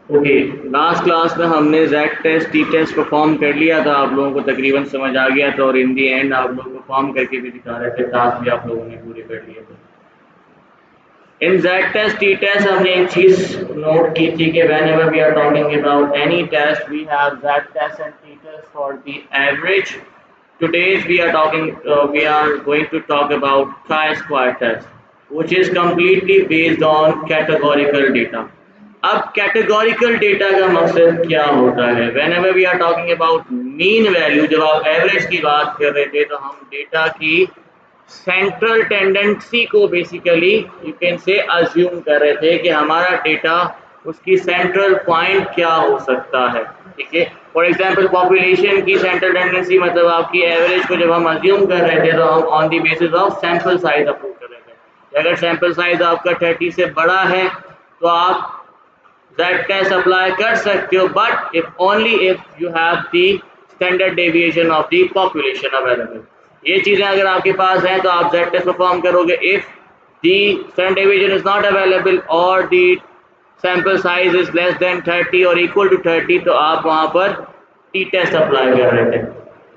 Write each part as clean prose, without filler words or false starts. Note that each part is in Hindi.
ओके, लास्ट क्लास में हमने z test t test perform कर लिया था, आप लोगों को तकरीबन समझ आ गया था और इन दी एंड आप लोग परफॉर्म करके भी दिखा रहे थे, टास्क भी आप लोगों ने पूरे कर लिए थे। इन जेड टेस्ट टी टेस्ट हमने एक चीज नोट की थी कि whenever we are talking about any test we have z test and t test for the average. Today we are going to talk about chi-square test which is completely based on categorical data. अब कैटेगोरिकल डेटा का मकसद क्या होता है? Whenever we are talking about mean value, जब आप एवरेज की बात कर रहे थे तो हम डेटा की सेंट्रल टेंडेंसी को बेसिकली यू कैन से अज्यूम कर रहे थे कि हमारा डेटा उसकी सेंट्रल पॉइंट क्या हो सकता है। ठीक है, फॉर एग्जांपल पॉपुलेशन की सेंट्रल टेंडेंसी मतलब आपकी एवरेज को जब हम अज्यूम कर रहे थे तो हम on the basis of sample size approve कर रहे थे। अगर सैंपल साइज आपका 30 से बड़ा है तो आप that test apply कर सकते हो, but if only if you have the standard deviation of the population available। ये चीज़ें अगर आपके पास हैं तो आप Z test परफॉर्म करोगे। if the standard deviation is not available or the sample size is less than 30 or equal to 30 तो आप वहाँ पर T test अप्लाई कर रहे थे।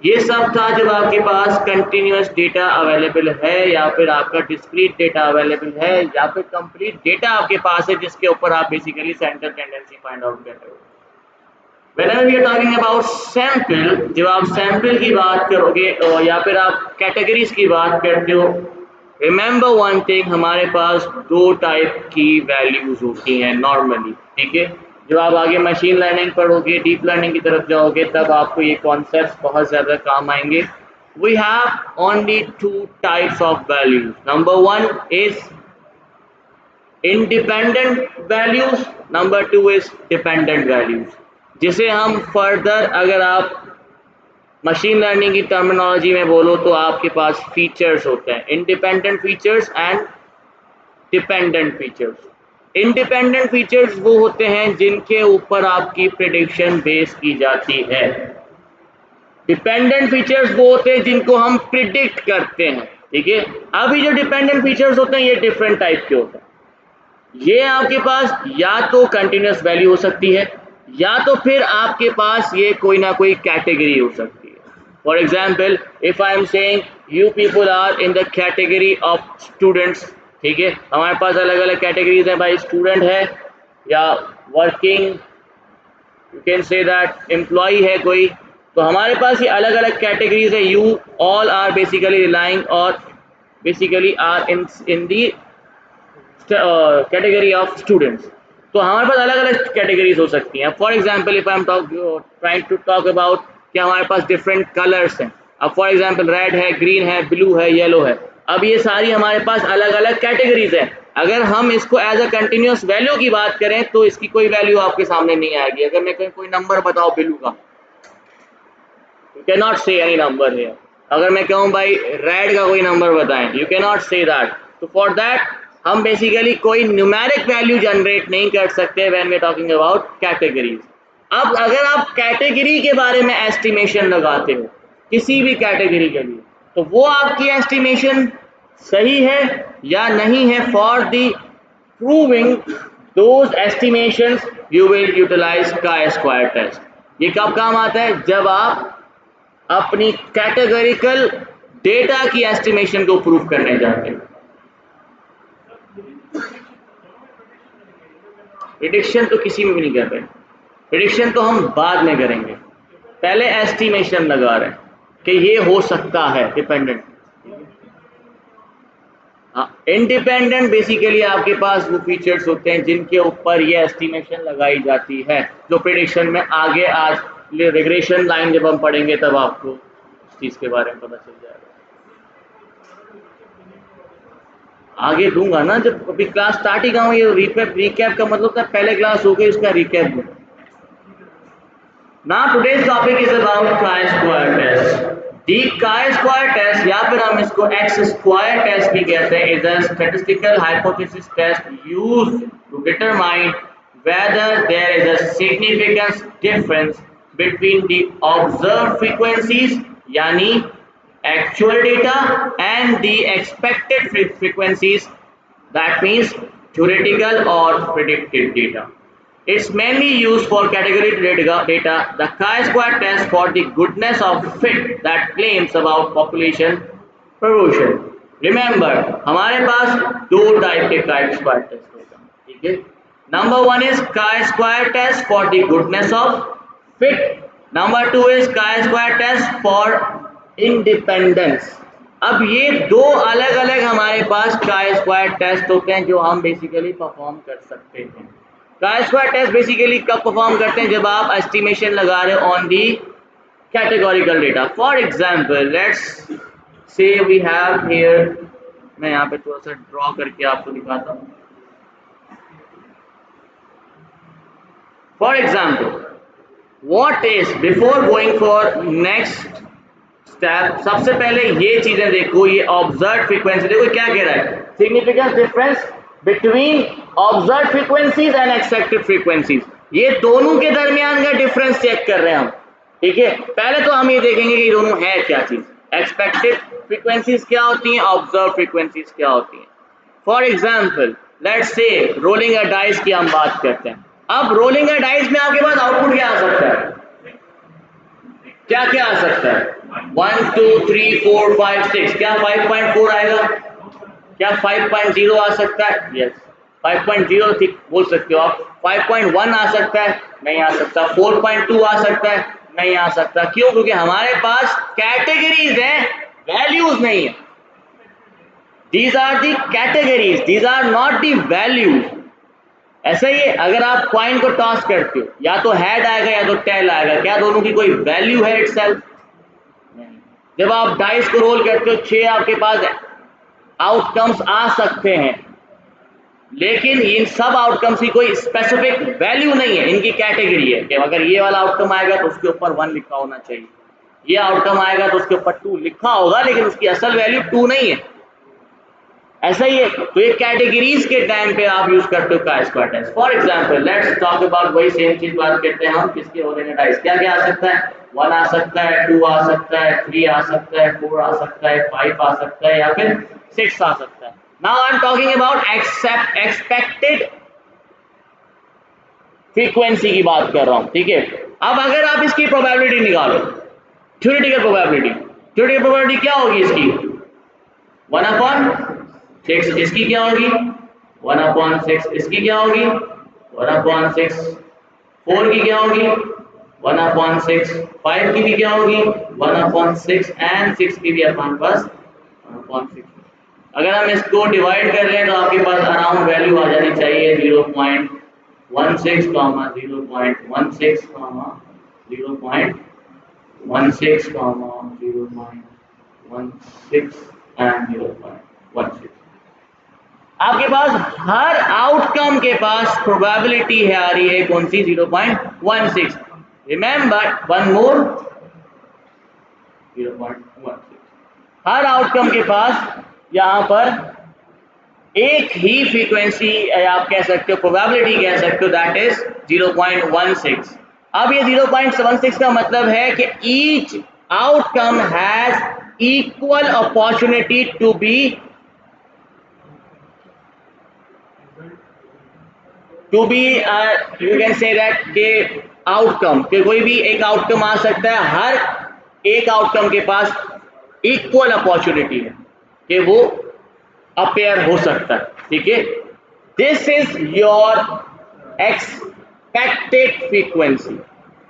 ये सब था जब आपके पास कंटिन्यूस डेटा अवेलेबल है या फिर आपका डिस्क्रीट डेटा अवेलेबल है या फिर कंप्लीट डेटा आपके पास है जिसके ऊपर आप basically central tendency find out कर रहे हो। Whenever we are talking about sample, जब आप सैंपल की बात करोगे या फिर आप कैटेगरीज की बात करते हो, रिमेंबर वन थिंग, हमारे पास दो टाइप की वैल्यूज होती हैं नॉर्मली। ठीक है, जब आप आगे मशीन लर्निंग पढ़ोगे, डीप लर्निंग की तरफ जाओगे, तब आपको ये कॉन्सेप्ट्स बहुत ज़्यादा काम आएंगे। We have only two types of values. Number one is independent values, number two is dependent values, जिसे हम फर्दर अगर आप मशीन लर्निंग की टर्मिनोलॉजी में बोलो तो आपके पास फीचर्स होते हैं, independent features and dependent features. Independent features वो होते हैं जिनके ऊपर आपकी प्रिडिक्शन बेस की जाती है। डिपेंडेंट फीचर्स वो होते हैं जिनको हम प्रिडिक्ट करते हैं। ठीक है, अभी जो डिपेंडेंट फीचर्स होते हैं ये डिफरेंट टाइप के होते हैं। ये आपके पास या तो कंटिन्यूस वैल्यू हो सकती है या तो फिर आपके पास ये कोई ना कोई कैटेगरी हो सकती है। For example, if I am saying you people are in the category of students. ठीक है, हमारे पास अलग अलग कैटेगरीज हैं भाई, स्टूडेंट है या working, you can say that employ है कोई, तो हमारे पास ये अलग अलग कैटेगरीज है। You all are basically relying और basically are in the category of students. तो हमारे पास अलग अलग कैटेगरीज हो सकती हैं। For example, if I am trying to talk about कि हमारे पास डिफरेंट कलर्स हैं। अब फॉर एग्जाम्पल रेड है, ग्रीन है, ब्लू है, येलो है। अब ये सारी हमारे पास अलग अलग कैटेगरीज है। अगर हम इसको एज अ कंटिन्यूस वैल्यू की बात करें तो इसकी कोई वैल्यू आपके सामने नहीं आएगी। अगर मैं कोई नंबर बताओ ब्लू का, यू कैन नॉट से एनी नंबर है। अगर मैं कहूँ भाई रेड का कोई नंबर बताएं, you can not say that. तो फॉर दैट हम बेसिकली कोई न्यूमेरिक वैल्यू जनरेट नहीं कर सकते when we are talking about categories. अब अगर आप कैटेगरी के बारे में एस्टिमेशन लगाते हो किसी भी कैटेगरी के लिए, तो वो आपकी एस्टिमेशन सही है या नहीं है। For the proving those estimations you will utilize chi square test. ये कब काम आता है? जब आप अपनी कैटेगरिकल डेटा की एस्टिमेशन को प्रूव करने जाते हैं। प्रिडिक्शन तो किसी में भी नहीं कर रहे, प्रिडिक्शन तो हम बाद में करेंगे, पहले एस्टिमेशन लगा रहे हैं कि ये हो सकता है। डिपेंडेंट, हाँ, इंडिपेंडेंट बेसिकली आपके पास वो फीचर्स होते हैं जिनके ऊपर ये एस्टिमेशन लगाई जाती है, जो प्रिडिक्शन में आगे आज रिग्रेशन लाइन जब हम पढ़ेंगे तब आपको इस चीज़ के बारे में पता चल जाएगा। आगे दूंगा ना, जब अभी क्लास स्टार्ट ही कहाँ, ये रिकैप का मतलब था पहले क्लास हो गई, उसका रिकैप दूँ। Now today's topic is about chi-square test. The chi-square test या फिर हम इसको x square test भी कहते हैं, is a statistical hypothesis test used to determine whether there is a significant difference between the observed frequencies यानी actual data and the expected frequencies, that means theoretical or predicted data। It's mainly used for category data, the chi-square test for the goodness of fit that claims about population proportion. Remember, हमारे पास दो टाइप के chi-square test होगा, ठीक है? Number one is chi-square test for the goodness of fit. Number two is chi-square test for independence. अब ये दो अलग अलग हमारे पास chi-square टेस्ट होते हैं जो हम बेसिकली परफॉर्म कर सकते हैं। chi-square टेस्ट बेसिकली कब परफॉर्म करते हैं? जब आप एस्टिमेशन लगा रहे हो on the categorical data. For example let's say we have here, मैं यहाँ पे थोड़ा सा ड्रॉ करके आपको दिखाता हूँ। For example what is before going for next step, सबसे पहले ये चीजें देखो, ये ऑब्जर्व फ्रीक्वेंसी देखो क्या कह रहा है, significance difference between observe frequencies and expected frequencies, ये दोनों के दरमियान का डिफरेंस चेक कर रहे हैं हम, ठीक है? पहले तो हम ये देखेंगे कि ये दोनों है क्या चीज, एक्सपेक्टेड फ्रीक्वेंसीज क्या होती हैं, ऑब्जर्व फ्रीक्वेंसीज क्या होती हैं। For example let's say rolling a dice की हम बात करते हैं। अब रोलिंग अ डाइस में आपके पास आउटपुट क्या आ सकता है, क्या क्या आ सकता है, 1 2 3 4 5 6, क्या 5.4 आएगा, क्या 5.0 आ सकता है, यस 5.0 ठीक बोल सकते हो आप। 5.1 आ सकता है, नहीं आ सकता। 4.2 आ सकता है, नहीं आ सकता। क्यों? क्योंकि हमारे पास कैटेगरीज हैं, वैल्यूज नहीं है। These are the categories, these are not the values. ऐसा ही है, अगर आप कॉइन को टॉस करते हो, या तो हेड आएगा या तो टेल आएगा, क्या दोनों की कोई वैल्यू है इटसेल्फ? नहीं। जब आप डाइस को रोल करते हो, 6 आपके पास आउटकम्स आ सकते हैं, लेकिन इन सब आउटकम्स की कोई स्पेसिफिक वैल्यू नहीं है, इनकी कैटेगरी है कि अगर ये वाला आउटकम आएगा तो उसके ऊपर 1 लिखा होना चाहिए, ये आउटकम आएगा तो उसके ऊपर 2 लिखा होगा, लेकिन उसकी असल वैल्यू 2 नहीं है। ऐसा ही है, तो ये कैटेगरीज के टाइम पे आप यूज करते हो chi-square test. For example let's talk about, वही सेम चीज बात करते हैं हम, किसके होने का डाइस, क्या क्या आ सकता है, 1 आ सकता है, 2 आ सकता है, 3 आ सकता है, 4 आ सकता है, 5 आ सकता है, या फिर 6 आ सकता है। Now I am talking about expected frequency की बात कर रहा हूं, ठीक है? अब अगर आप इसकी प्रोबेबिलिटी निकालो, थ्योरेटिकल प्रोबेबिलिटी क्या होगी इसकी, 1/6। इसकी क्या होगी, 1/6। इसकी क्या होगी, 1/6। 4 की क्या होगी, 1/6। 5 की भी क्या होगी, 1/6, एंड 6 की भी हमारे पास 1/6। अगर हम इसको डिवाइड कर रहे हैं तो आपके पास अराउंड वैल्यू आ जानी चाहिए 0.16, 0.16, 0.16 एंड 0.16। आपके पास हर आउटकम के पास प्रोबेबिलिटी है आ रही है कौन सी, 0.16। Remember one more, 0.16। हर आउटकम के पास यहां पर एक ही फ्रीक्वेंसी आप कह सकते हो, प्रोबेबिलिटी कह सकते हो, दैट इज 0.16। अब ये 0.16 का मतलब है कि each outcome has equal opportunity to be you can say that के आउटकम के कोई भी एक आउटकम आ सकता है, हर एक आउटकम के पास इक्वल अपॉर्चुनिटी है कि वो अपेयर हो सकता है, ठीक है? This is your expected frequency.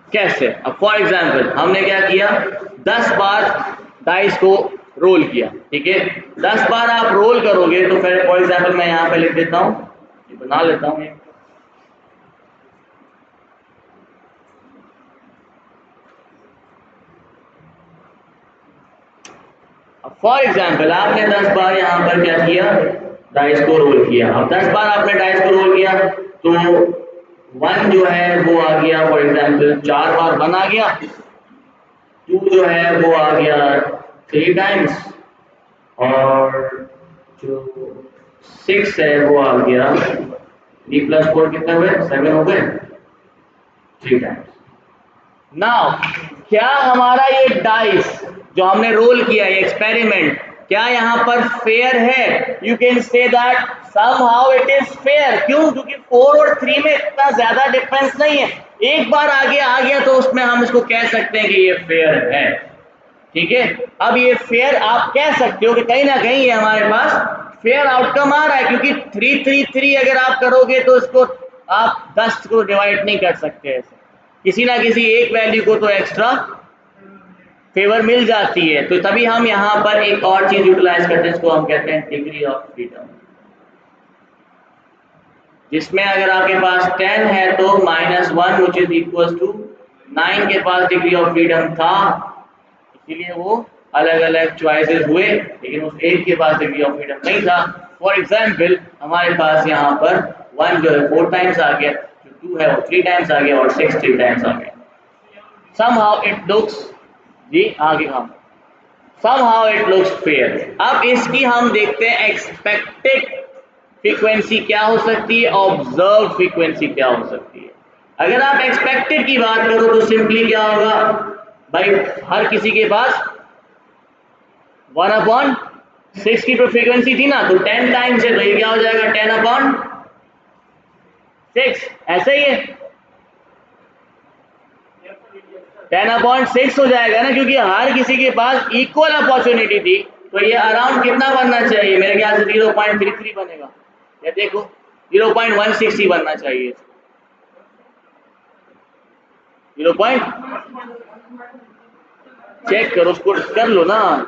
कैसे? अब फॉर एग्जांपल हमने क्या किया, 10 बार डाइस को रोल किया, ठीक है? 10 बार आप रोल करोगे तो फिर फॉर एग्जांपल मैं यहाँ पे लिख देता हूँ, बना लेता हूँ। फॉर एग्जाम्पल आपने 10 बार यहाँ पर क्या किया, डाइस को रोल किया। अब 10 बार आपने डाइस को रोल किया तो 1 जो है वो आ गया, फॉर एग्जाम्पल 4 बार 1 आ गया, 2 जो है वो आ गया 3 टाइम्स, और जो 6 है वो आ गया 3 + 4 कितने हुए, 7 हो गए, 3 टाइम्स। नाउ क्या हमारा ये डाइस जो हमने रोल किया, ये एक्सपेरिमेंट, क्या यहाँ पर फेयर है? You can say that somehow it is fair. क्यों? क्योंकि 4 और 3 में इतना ज्यादा डिफरेंस नहीं है, एक बार आगे आ गया तो उसमें हम इसको कह सकते हैं कि ये फेयर है। ठीक है, अब ये फेयर आप कह सकते हो कि कहीं ना कहीं ये हमारे पास फेयर आउटकम आ रहा है, क्योंकि 3 3 3 अगर आप करोगे तो इसको आप 10 को डिवाइड नहीं कर सकते ऐसे, किसी ना किसी एक वैल्यू को तो एक्स्ट्रा फेवर मिल जाती है। तो तभी हम यहाँ पर एक और चीज यूटिलाइज करते हैं, इसको हम कहते हैं डिग्री ऑफ फ्रीडम, जिसमें अगर आपके पास 10 है तो -1 विच इज इक्वल टू 9 के पास डिग्री ऑफ फ्रीडम था, इसीलिए वो अलग अलग चॉइसेस हुए, लेकिन उस एक के पास डिग्री ऑफ फ्रीडम नहीं था। फॉर एग्जाम्पल हमारे पास यहाँ पर 1 जो है 4 टाइम्स आ गया, जो 2 है वो 3 टाइम्स आ गया और 6 3 टाइम्स आ गया। somehow it looks जी आगे हम somehow it looks fair। अब इसकी हम देखते हैं एक्सपेक्टेड फ्रीक्वेंसी क्या हो सकती है, ऑब्जर्व फ्रीक्वेंसी क्या हो सकती है। अगर आप एक्सपेक्टेड की बात करो तो सिंपली क्या होगा भाई, हर किसी के पास 1/6 की फ्रीक्वेंसी थी ना, तो 10 टाइम्स है तो ये क्या हो जाएगा 10/6, ऐसे ही है 10/6 हो जाएगा ना, क्योंकि हर किसी के पास इक्वल अपॉर्चुनिटी थी। तो ये अराउंड कितना बनना चाहिए, मेरे ख्याल से 0.33 बनेगा, या देखो 0.160 बनना चाहिए, 0. चेक करो, उसको कर लो ना,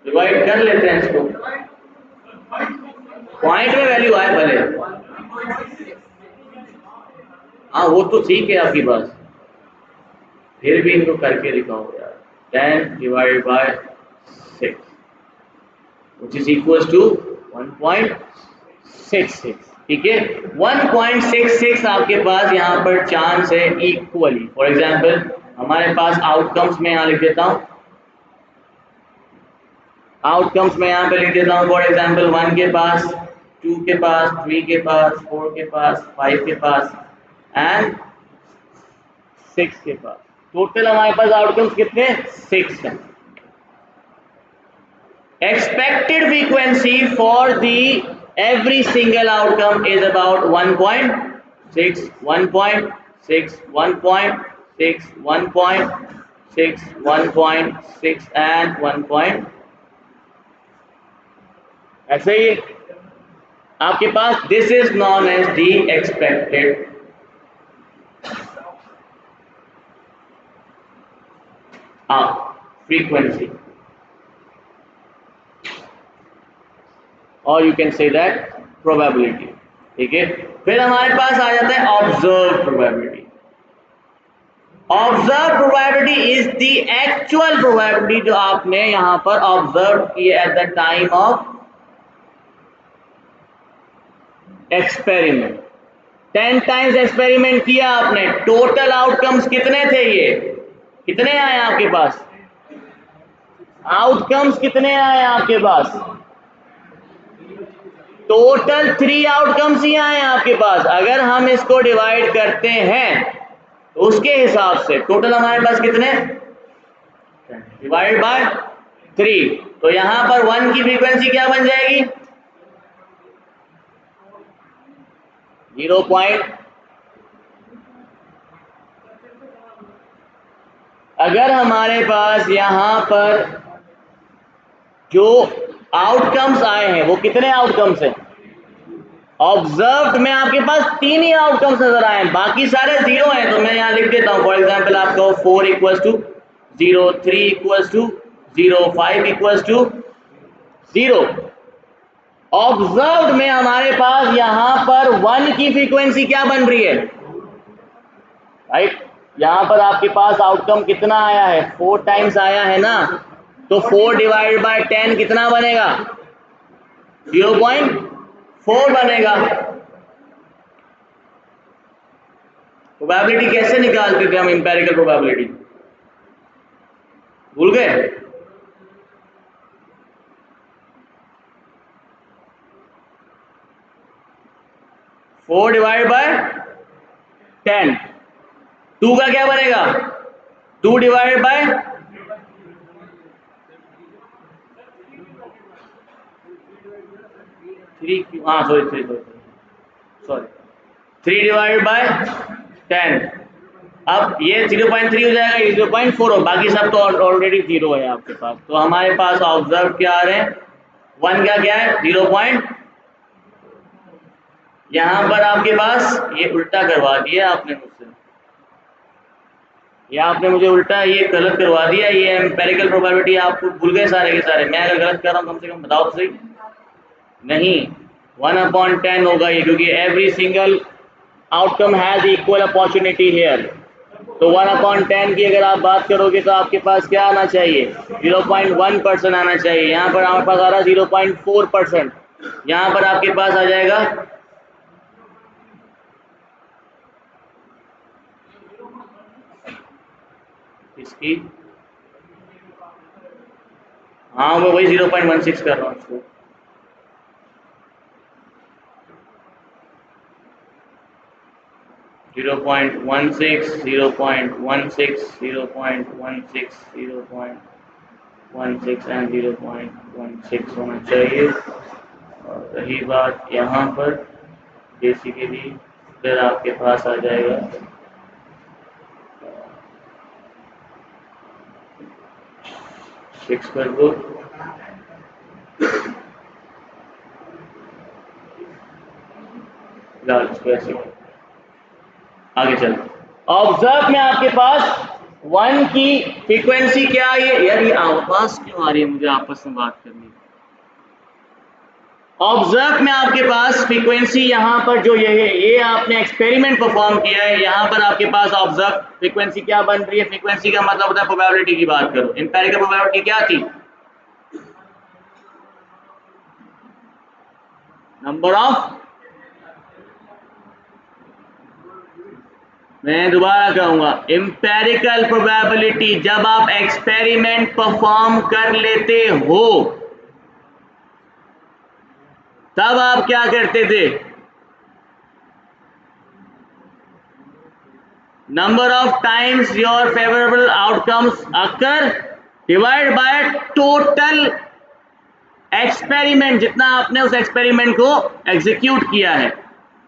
डिवाइड कर लेते हैं इसको, पॉइंट में वैल्यू आए भले। हाँ वो तो ठीक है आपकी बात, फिर भी इनको करके दिखाओ यार। 10/6 which is equals to 1.66, ठीक है। 1.66 आपके पास यहाँ पर चांस है इक्वली। फॉर एग्जाम्पल हमारे पास आउटकम्स में यहाँ लिख देता हूँ, आउटकम्स में यहाँ पे लिख देता हूँ। फॉर एग्जाम्पल 1 के पास, 2 के पास, 3 के पास, 4 के पास, 5 के पास एंड 6 के पास। टोटल हमारे पास आउटकम्स कितने, 6 हैं। Expected frequency for the every single outcome is about 1.6, 1.6, 1.6, 1.6, 1.6 and 1. ऐसे ही आपके पास this is known as the expected frequency, और you can say that probability. ठीक है, फिर हमारे पास आ जाता है observe probability. Observe probability is the actual probability जो आपने यहां पर ऑब्जर्व की at the time of experiment. 10 times experiment किया आपने, टोटल आउटकम्स कितने थे, ये कितने आए आपके पास, आउटकम्स कितने आए आपके पास, टोटल 3 आउटकम्स ही आए आपके पास। अगर हम इसको डिवाइड करते हैं तो उसके हिसाब से टोटल हमारे पास कितने, डिवाइड बाय 3, तो यहां पर 1 की फ्रीक्वेंसी क्या बन जाएगी, 0. अगर हमारे पास यहां पर जो आउटकम्स आए हैं वो कितने आउटकम्स हैं, ऑब्जर्व्ड में आपके पास 3 ही आउटकम्स नजर आए हैं, बाकी सारे 0 हैं। तो मैं यहां लिख देता हूं, फॉर एग्जांपल आपको 4 equals to 0, 3 equals to 0, 5 equals to 0। Observed में हमारे पास यहां पर 1 की फ्रीक्वेंसी क्या बन रही है, राइट। यहां पर आपके पास आउटकम कितना आया है, 4 टाइम्स आया है ना, तो 4 डिवाइडेड बाय 10 कितना बनेगा, 0.4 बनेगा। प्रोबेबिलिटी कैसे निकालते थे हम, एम्पिरिकल प्रोबेबिलिटी भूल गए, फोर डिवाइड बाय 10, 2 का क्या बनेगा, 2 डिवाइडेड बाय 3 क्यू, हाँ सॉरी सॉरी 3 डिवाइडेड बाय 10। अब ये 0.3 हो जाएगा, ये 0.4 हो, बाकी सब तो ऑलरेडी 0 है आपके पास। तो हमारे पास ऑब्जर्व क्या आ रहे हैं, 1 का क्या है 0. यहाँ पर आपके पास ये उल्टा करवा दिया आपने मुझसे, ये आपने मुझे उल्टा ये गलत करवा दिया। ये एम्पेरिकल प्रोबेबिलिटी आपको भूल गए सारे के सारे। मैं अगर गलत कर रहा हूँ कम से कम बताओ तो सही। नहीं, 1/10 होगा ये, क्योंकि every single outcome has equal opportunity here. तो 1/10 की अगर आप बात करोगे तो आपके पास क्या आना चाहिए, 0.1% आना चाहिए। यहाँ पर हमारे पास आ रहा है 0.4%। यहाँ पर आपके पास आ जाएगा इसकी, हाँ मैं वही 0.16 कर रहा हूँ इसको। Zero point one six 0.16 0.16 0.16 and 0.16 होना चाहिए। और रही बात यहाँ पर, बेसिकली इधर आपके पास आ जाएगा 6 कर दो, आगे चल। ऑब्जर्व में आपके पास 1 की फ्रीक्वेंसी क्या है, यार ये आवाज क्यों आ रही है मुझे आपस में बात करनी। ऑब्जर्व में आपके पास फ्रीक्वेंसी यहाँ पर जो ये है, ये आपने एक्सपेरिमेंट परफॉर्म किया है। यहाँ पर आपके पास ऑब्जर्व फ्रीक्वेंसी क्या बन रही है, फ्रीक्वेंसी का मतलब होता है प्रोबेबिलिटी की बात करो। एम्पिरिकल प्रोबेबिलिटी क्या थी, नंबर ऑफ, मैं दोबारा कहूंगा, एम्पिरिकल प्रोबेबिलिटी जब आप एक्सपेरिमेंट परफॉर्म कर लेते हो तब आप क्या करते थे, number of times your favourable outcomes occur divide by total experiment, जितना आपने उस एक्सपेरिमेंट को एग्जीक्यूट किया है।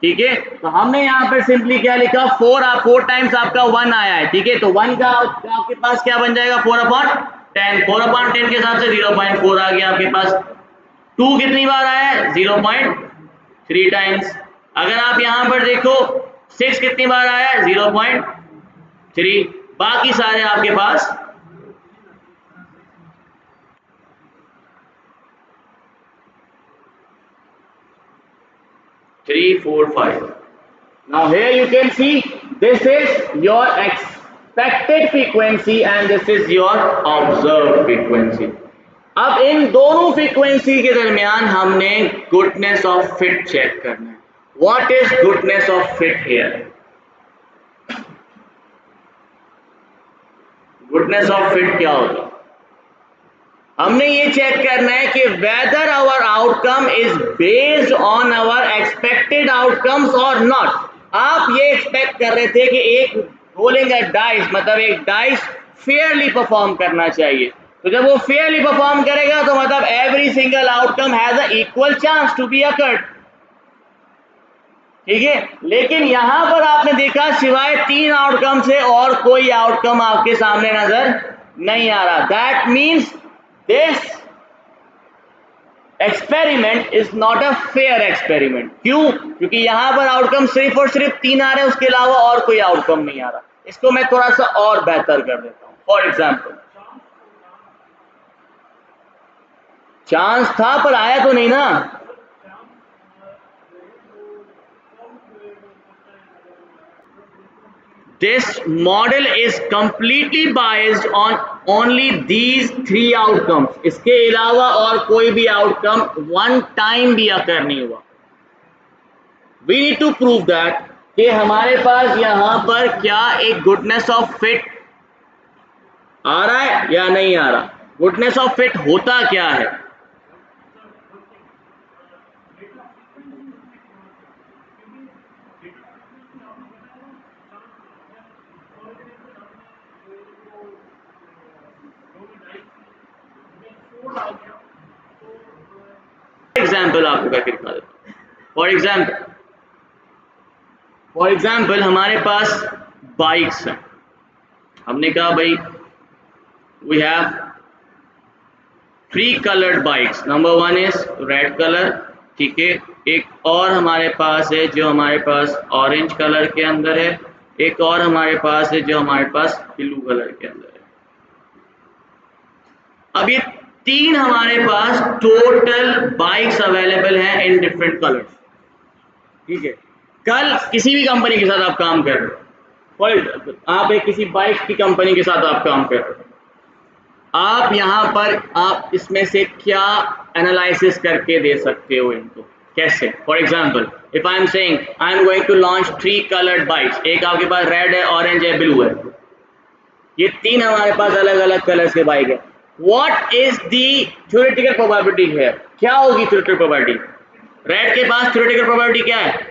ठीक है, तो हमने यहाँ पर सिंपली क्या लिखा, 4 टाइम्स आपका 1 आया है। ठीक है, तो 1 का आपके पास क्या बन जाएगा 4/10। 4/10 के हिसाब से 0.4 आ गया आपके पास। 2 कितनी बार आया है 0.3 टाइम्स। अगर आप यहाँ पर देखो 6 कितनी बार आया है 0.3। बाकी सारे आपके पास 3, 4, 5। Now here you can see this is your expected frequency and this is your observed frequency. अब इन दोनों फ्रीक्वेंसी के दरमियान हमने गुडनेस ऑफ फिट चेक करना है। What is goodness of fit here, goodness of fit क्या होता है, हमने ये चेक करना है कि whether our outcome is based on our expected outcomes और नॉट। आप ये एक्सपेक्ट कर रहे थे कि एक रोलिंग अ डाइस, मतलब एक डाइस फेयरली परफॉर्म करना चाहिए। तो जब वो फेयरली परफॉर्म करेगा तो मतलब every single outcome has a equal chance to be occurred. ठीक है, लेकिन यहां पर आपने देखा सिवाय 3 आउटकम से और कोई आउटकम आपके सामने नजर नहीं आ रहा। That means this experiment is not a fair experiment. क्यों, क्योंकि यहां पर आउटकम सिर्फ और सिर्फ 3 आ रहे हैं, उसके अलावा और कोई आउटकम नहीं आ रहा। इसको मैं थोड़ा सा और बेहतर कर देता हूं। फॉर एग्जाम्पल, चांस था पर आया तो नहीं ना। This model is completely biased on only these 3 outcomes. इसके अलावा और कोई भी आउटकम 1 टाइम भी अकर नहीं हुआ। We need to prove that कि हमारे पास यहां पर क्या एक गुडनेस ऑफ फिट आ रहा है या नहीं आ रहा। गुडनेस ऑफ फिट होता क्या है, एग्जाम्पल आपको करके दिखा देता हूँ। फॉर एग्जाम्पल हमारे पास बाइक्स हैं। हमने कहा भाई we have 3 coloured bikes, number 1 is red colour, ठीक है। एक और हमारे पास है जो हमारे पास ऑरेंज कलर के अंदर है, एक और हमारे पास है जो हमारे पास ब्लू कलर के अंदर है। अब ये 3 हमारे पास टोटल बाइक्स अवेलेबल हैं इन डिफरेंट कलर्स, ठीक है। कल किसी भी कंपनी के साथ आप काम कर रहे हो, फॉर एग्जाम्पल आप एक किसी बाइक की कंपनी के साथ आप काम कर रहे हो, आप यहाँ पर आप इसमें से क्या एनालिसिस करके दे सकते हो इनको, कैसे? For example if I am saying I am going to launch 3 coloured bikes, एक आपके पास रेड है, ऑरेंज है, ब्लू है, ये 3 हमारे पास अलग अलग कलर्स के बाइक है। What is the theoretical probability है, क्या होगी थ्योरेटिकल प्रोबेबिलिटी? रेड के पास थ्योरेटिकल प्रोबेबिलिटी क्या है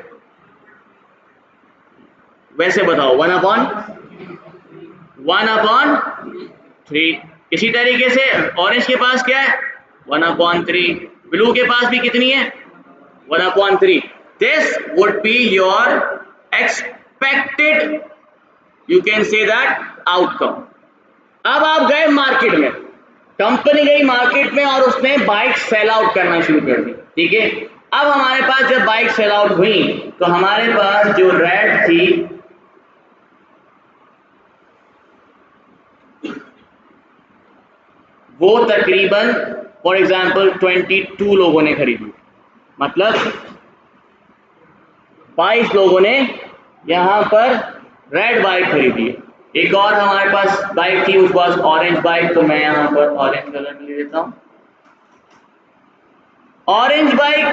वैसे बताओ? 1/3। इसी तरीके से ऑरेंज के पास क्या है? 1/3। ब्लू के पास भी कितनी है? 1/3। This would be your expected, you can say that outcome. अब आप गए मार्केट में, कंपनी गई मार्केट में और उसने बाइक सेल आउट करना शुरू कर दी, ठीक है। अब हमारे पास जब बाइक सेल आउट हुई तो हमारे पास जो रेड थी वो तकरीबन फॉर एग्जांपल 22 लोगों ने खरीदी, मतलब 22 लोगों ने यहाँ पर रेड बाइक खरीदी है। एक और हमारे पास बाइक थी, उस पास ऑरेंज बाइक, तो मैं यहाँ पर ऑरेंज कलर ले लेता हूँ। ऑरेंज बाइक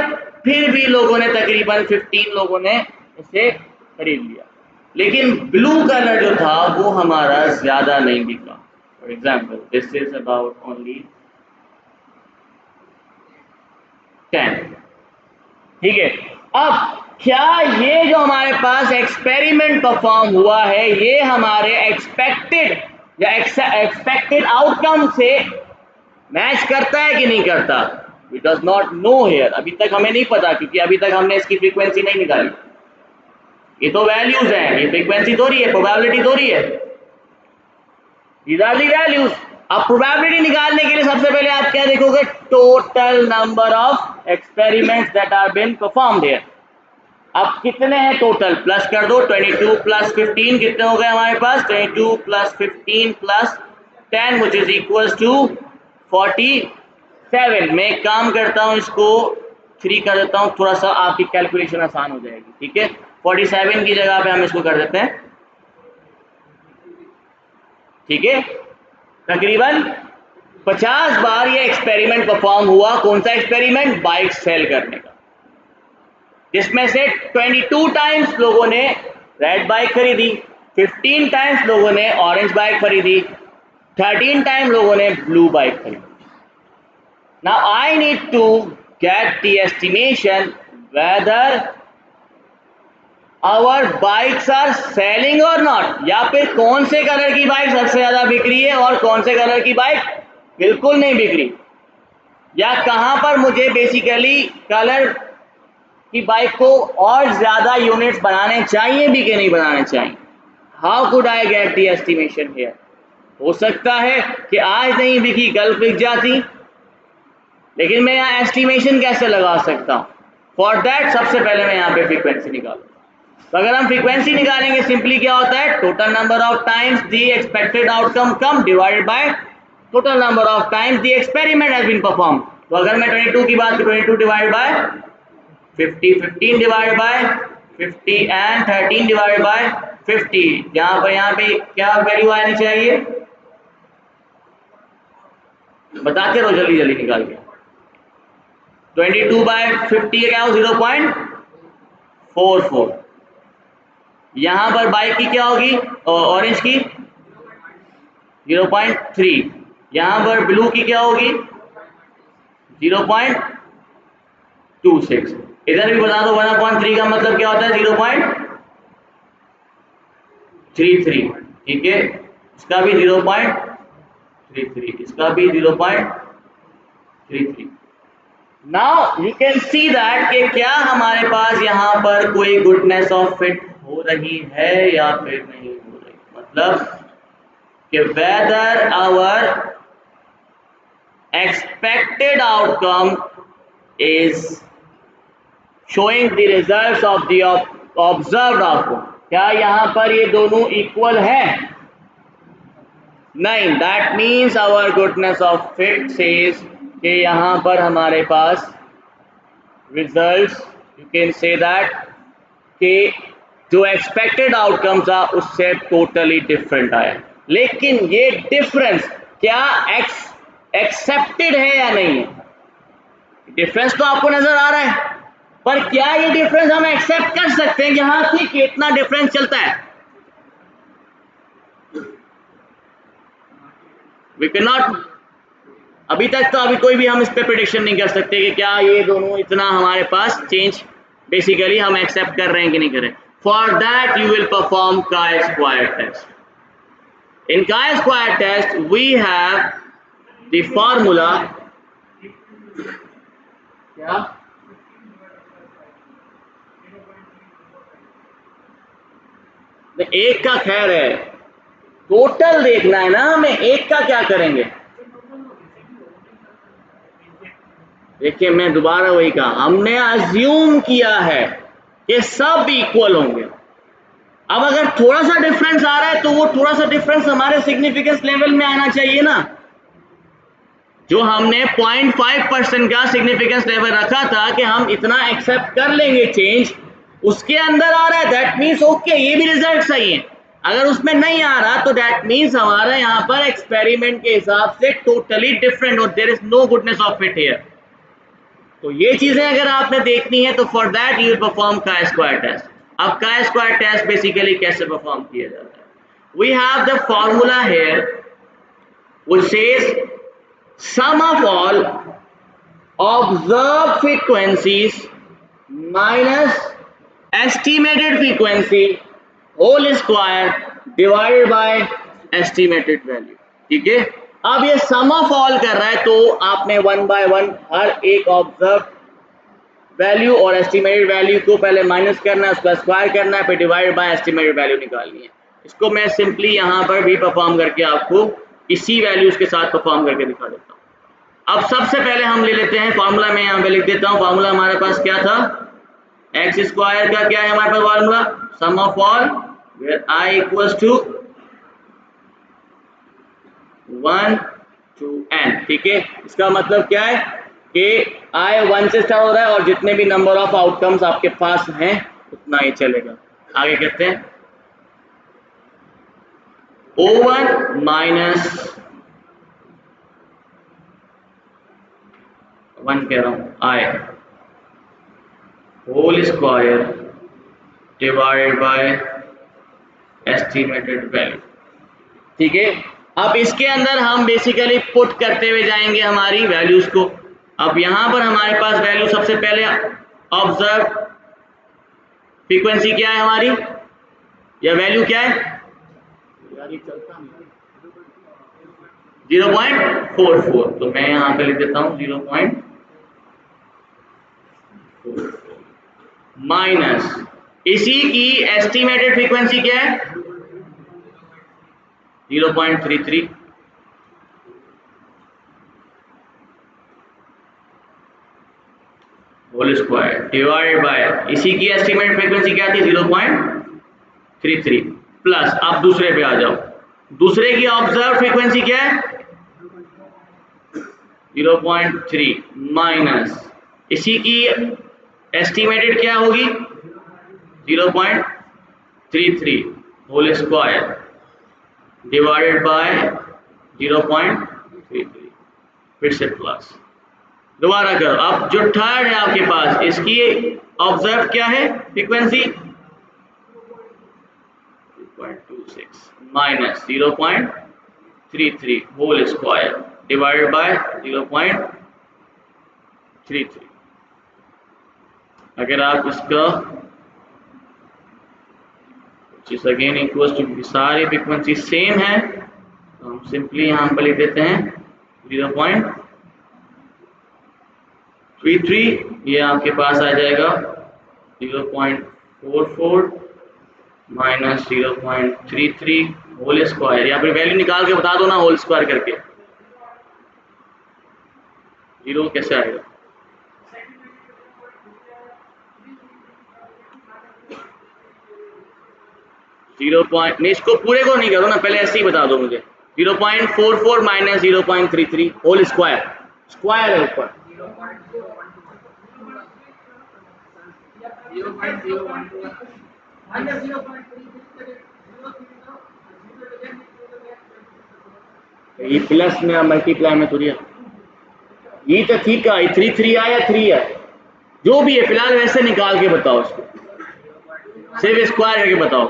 फिर भी लोगों ने तकरीबन 15 लोगों ने इसे खरीद लिया, लेकिन ब्लू कलर जो था वो हमारा ज्यादा नहीं बिका। For example this is about only 10, ठीक है। अब क्या ये जो हमारे पास एक्सपेरिमेंट परफॉर्म हुआ है ये हमारे एक्सपेक्टेड या एक्सपेक्टेड आउटकम से मैच करता है कि नहीं करता? We does not know here, अभी तक हमें नहीं पता, क्योंकि अभी तक हमने इसकी फ्रीक्वेंसी नहीं निकाली। ये तो वैल्यूज हैं, ये फ्रीक्वेंसी थोड़ी है, प्रोबेबिलिटी थोड़ी है, दीज आर दी वैल्यूज। अब प्रोबेबिलिटी निकालने के लिए सबसे पहले आप क्या देखोगे? Total number of experiments that are been performed here. अब कितने हैं टोटल? प्लस कर दो, 22 प्लस 15 कितने हो गए हमारे पास? 22 plus 15 plus 10 which is equal to 47। मैं एक काम करता हूं, इसको 3 कर देता हूं, थोड़ा सा आपकी कैलकुलेशन आसान हो जाएगी, ठीक है। 47 की जगह पे हम इसको कर देते हैं, ठीक है। तकरीबन 50 बार ये एक्सपेरिमेंट परफॉर्म हुआ। कौन सा एक्सपेरिमेंट? बाइक सेल करने का, जिसमें से 22 टाइम्स लोगों ने रेड बाइक खरीदी, 15 टाइम्स लोगों ने ऑरेंज बाइक खरीदी, 13 टाइम लोगों ने ब्लू बाइक खरीदी। Now I need to get the estimation whether our bikes are selling or not, या फिर कौन से कलर की बाइक सबसे ज्यादा बिक रही है और कौन से कलर की बाइक बिल्कुल नहीं बिक रही, या कहां पर मुझे बेसिकली कलर की बाइक को और ज्यादा यूनिट्स बनाने चाहिए भी कि नहीं बनाने चाहिए। How could I get the estimation here? हो सकता है कि आज नहीं बिकी कल बिक जाती, लेकिन मैं यहाँ एस्टिमेशन कैसे लगा सकता हूँ? फॉर दैट सबसे पहले मैं यहाँ पे फ्रीक्वेंसी निकालूंगा। तो अगर हम फ्रीक्वेंसी निकालेंगे, सिंपली क्या होता है? Total number of times the expected outcome come divided by total number of times the experiment has been perform. तो अगर मैं 22 की बात करूँ, 22 divide by 50, 15 divide by 50 and 13 divide by 50, यहाँ पे क्या वैल्यू आनी चाहिए? बताते रहो जल्दी जल्दी निकाल के। 22/50 क्या हो? 0.44। यहां पर बाइक की क्या होगी? ऑरेंज की 0.3। यहां पर ब्लू की क्या होगी? 0.26। इधर भी बता दो 1/3 का मतलब क्या होता है? 0.33, ठीक है। इसका भी 0.33, इसका भी 0.33। Now you can see that कि क्या हमारे पास यहाँ पर कोई गुडनेस ऑफ फिट हो रही है या फिर नहीं हो रही, मतलब कि whether our expected outcome is showing the results of the observed outcome. क्या यहाँ पर ये दोनों इक्वल हैं? नहीं, that means our goodness of fit says कि यहाँ पर हमारे पास results, you can say that कि जो एक्सपेक्टेड आउटकम था उससे टोटली डिफरेंट आया। लेकिन ये डिफरेंस क्या एक्सेप्टेड है या नहीं है? डिफरेंस तो आपको नजर आ रहा है, पर क्या ये डिफरेंस हम एक्सेप्ट कर सकते हैं? यहां से कितना डिफरेंस चलता है? वी कैन नॉट, अभी तक तो अभी कोई भी हम इस पे प्रेडिक्शन नहीं कर सकते कि क्या ये दोनों इतना हमारे पास चेंज बेसिकली हम एक्सेप्ट कर रहे हैं कि नहीं कर रहे। For that you will perform chi square test. In chi square test we have the formula, क्या एक का खैर है, टोटल देखना है ना हमें, एक का क्या करेंगे? देखिए मैं दोबारा वही कहा, हमने अज्यूम किया है कि सब इक्वल होंगे। अब अगर थोड़ा सा डिफरेंस आ रहा है तो वो थोड़ा सा डिफरेंस हमारे सिग्निफिकेंस लेवल में आना चाहिए ना। जो हमने 0.5% का सिग्निफिकेंस लेवल रखा था कि हम इतना एक्सेप्ट कर लेंगे चेंज, उसके अंदर आ रहा है, दैट मीन्स ओके, ये भी रिजल्ट सही है। अगर उसमें नहीं आ रहा तो दैट मीन्स हमारा यहाँ पर एक्सपेरिमेंट के हिसाब से टोटली डिफरेंट और there is no goodness of fit here. तो ये चीजें अगर आपने देखनी है तो for that you will perform chi square test. अब काई स्क्वायर टेस्ट बेसिकली कैसे परफॉर्म किया जाता है? We have the formula here which says sum of all observed frequencies minus estimated frequency whole square divided by estimated value। ठीक है, अब ये sum of all कर रहा है तो आपने 1 by 1 हर एक observed वैल्यू और एस्टिमेटेड वैल्यू को पहले माइनस करना है, उसका स्क्वायर करना है, फिर डिवाइड बाय एस्टिमेटेड वैल्यू निकालनी है। इसको मैं सिंपली यहाँ पर भी परफॉर्म करके आपको इसी वैल्यूज के साथ परफॉर्म करके दिखा देता हूँ। अब सबसे पहले हम ले लेते हैं फार्मूला, में यहाँ पे लिख देता हूँ। फार्मूला हमारे पास क्या था? एक्स स्क्वायर का क्या है हमारे पास formula? Sum of all where I equals to 1 to n। ठीक है, इसका मतलब क्या है कि i 1 से स्टार्ट हो रहा है और जितने भी नंबर ऑफ आउटकम्स आपके पास हैं उतना ही चलेगा। आगे कहते हैं O1 माइनस 1 कह रहा हूं i whole square divided by estimated value. ठीक है, अब इसके अंदर हम बेसिकली पुट करते हुए जाएंगे हमारी वैल्यूज को। अब यहां पर हमारे पास वैल्यू सबसे पहले ऑब्जर्व फ्रीक्वेंसी क्या है हमारी, या वैल्यू क्या है? 0.44। तो मैं यहां पे लिख देता हूं 0.44 माइनस इसी की एस्टिमेटेड फ्रीक्वेंसी क्या है? 0.33 होल स्क्वायर डिवाइडेड बाय इसी की एस्टिमेटेड फ्रीक्वेंसी क्या थी? 0.33 प्लस, आप दूसरे पे आ जाओ, दूसरे की ऑब्जर्व फ्रीक्वेंसी क्या है? 0.3 माइनस इसी की एस्टिमेटेड क्या होगी? 0.33 होल स्क्वायर डिवाइडेड बाय 0.33 फिर से प्लस, दोबारा करो। अब जो थर्ड है आपके पास, इसकी ऑब्जर्व क्या है frequency? 2.26 minus 0.33 whole square divided by 0.33। अगर आप इसका अगेन इक्वल टू, सारी फ्रीक्वेंसी सेम है तो हम सिंपली यहाँ पर लिख देते हैं 0.26 V3 ये आपके पास आ जाएगा 0.44 माइनस 0.33 होल स्क्वायर, या फिर वैल्यू निकाल के बता दो ना होल स्क्वायर करके, जीरो कैसे आएगा? जीरो पॉइंट नहीं, इसको पूरे को नहीं करो ना, पहले ऐसे ही बता दो मुझे। 0.44 माइनस 0.33 होल स्क्वायर, स्क्वायर है ऊपर। ये प्लस में मल्टीप्लाई में थोड़ी है, ये तो ठीक है, 3 आया 3 है, जो भी है फिलहाल वैसे निकाल के बताओ इसको, सिर्फ स्क्वायर करके बताओ।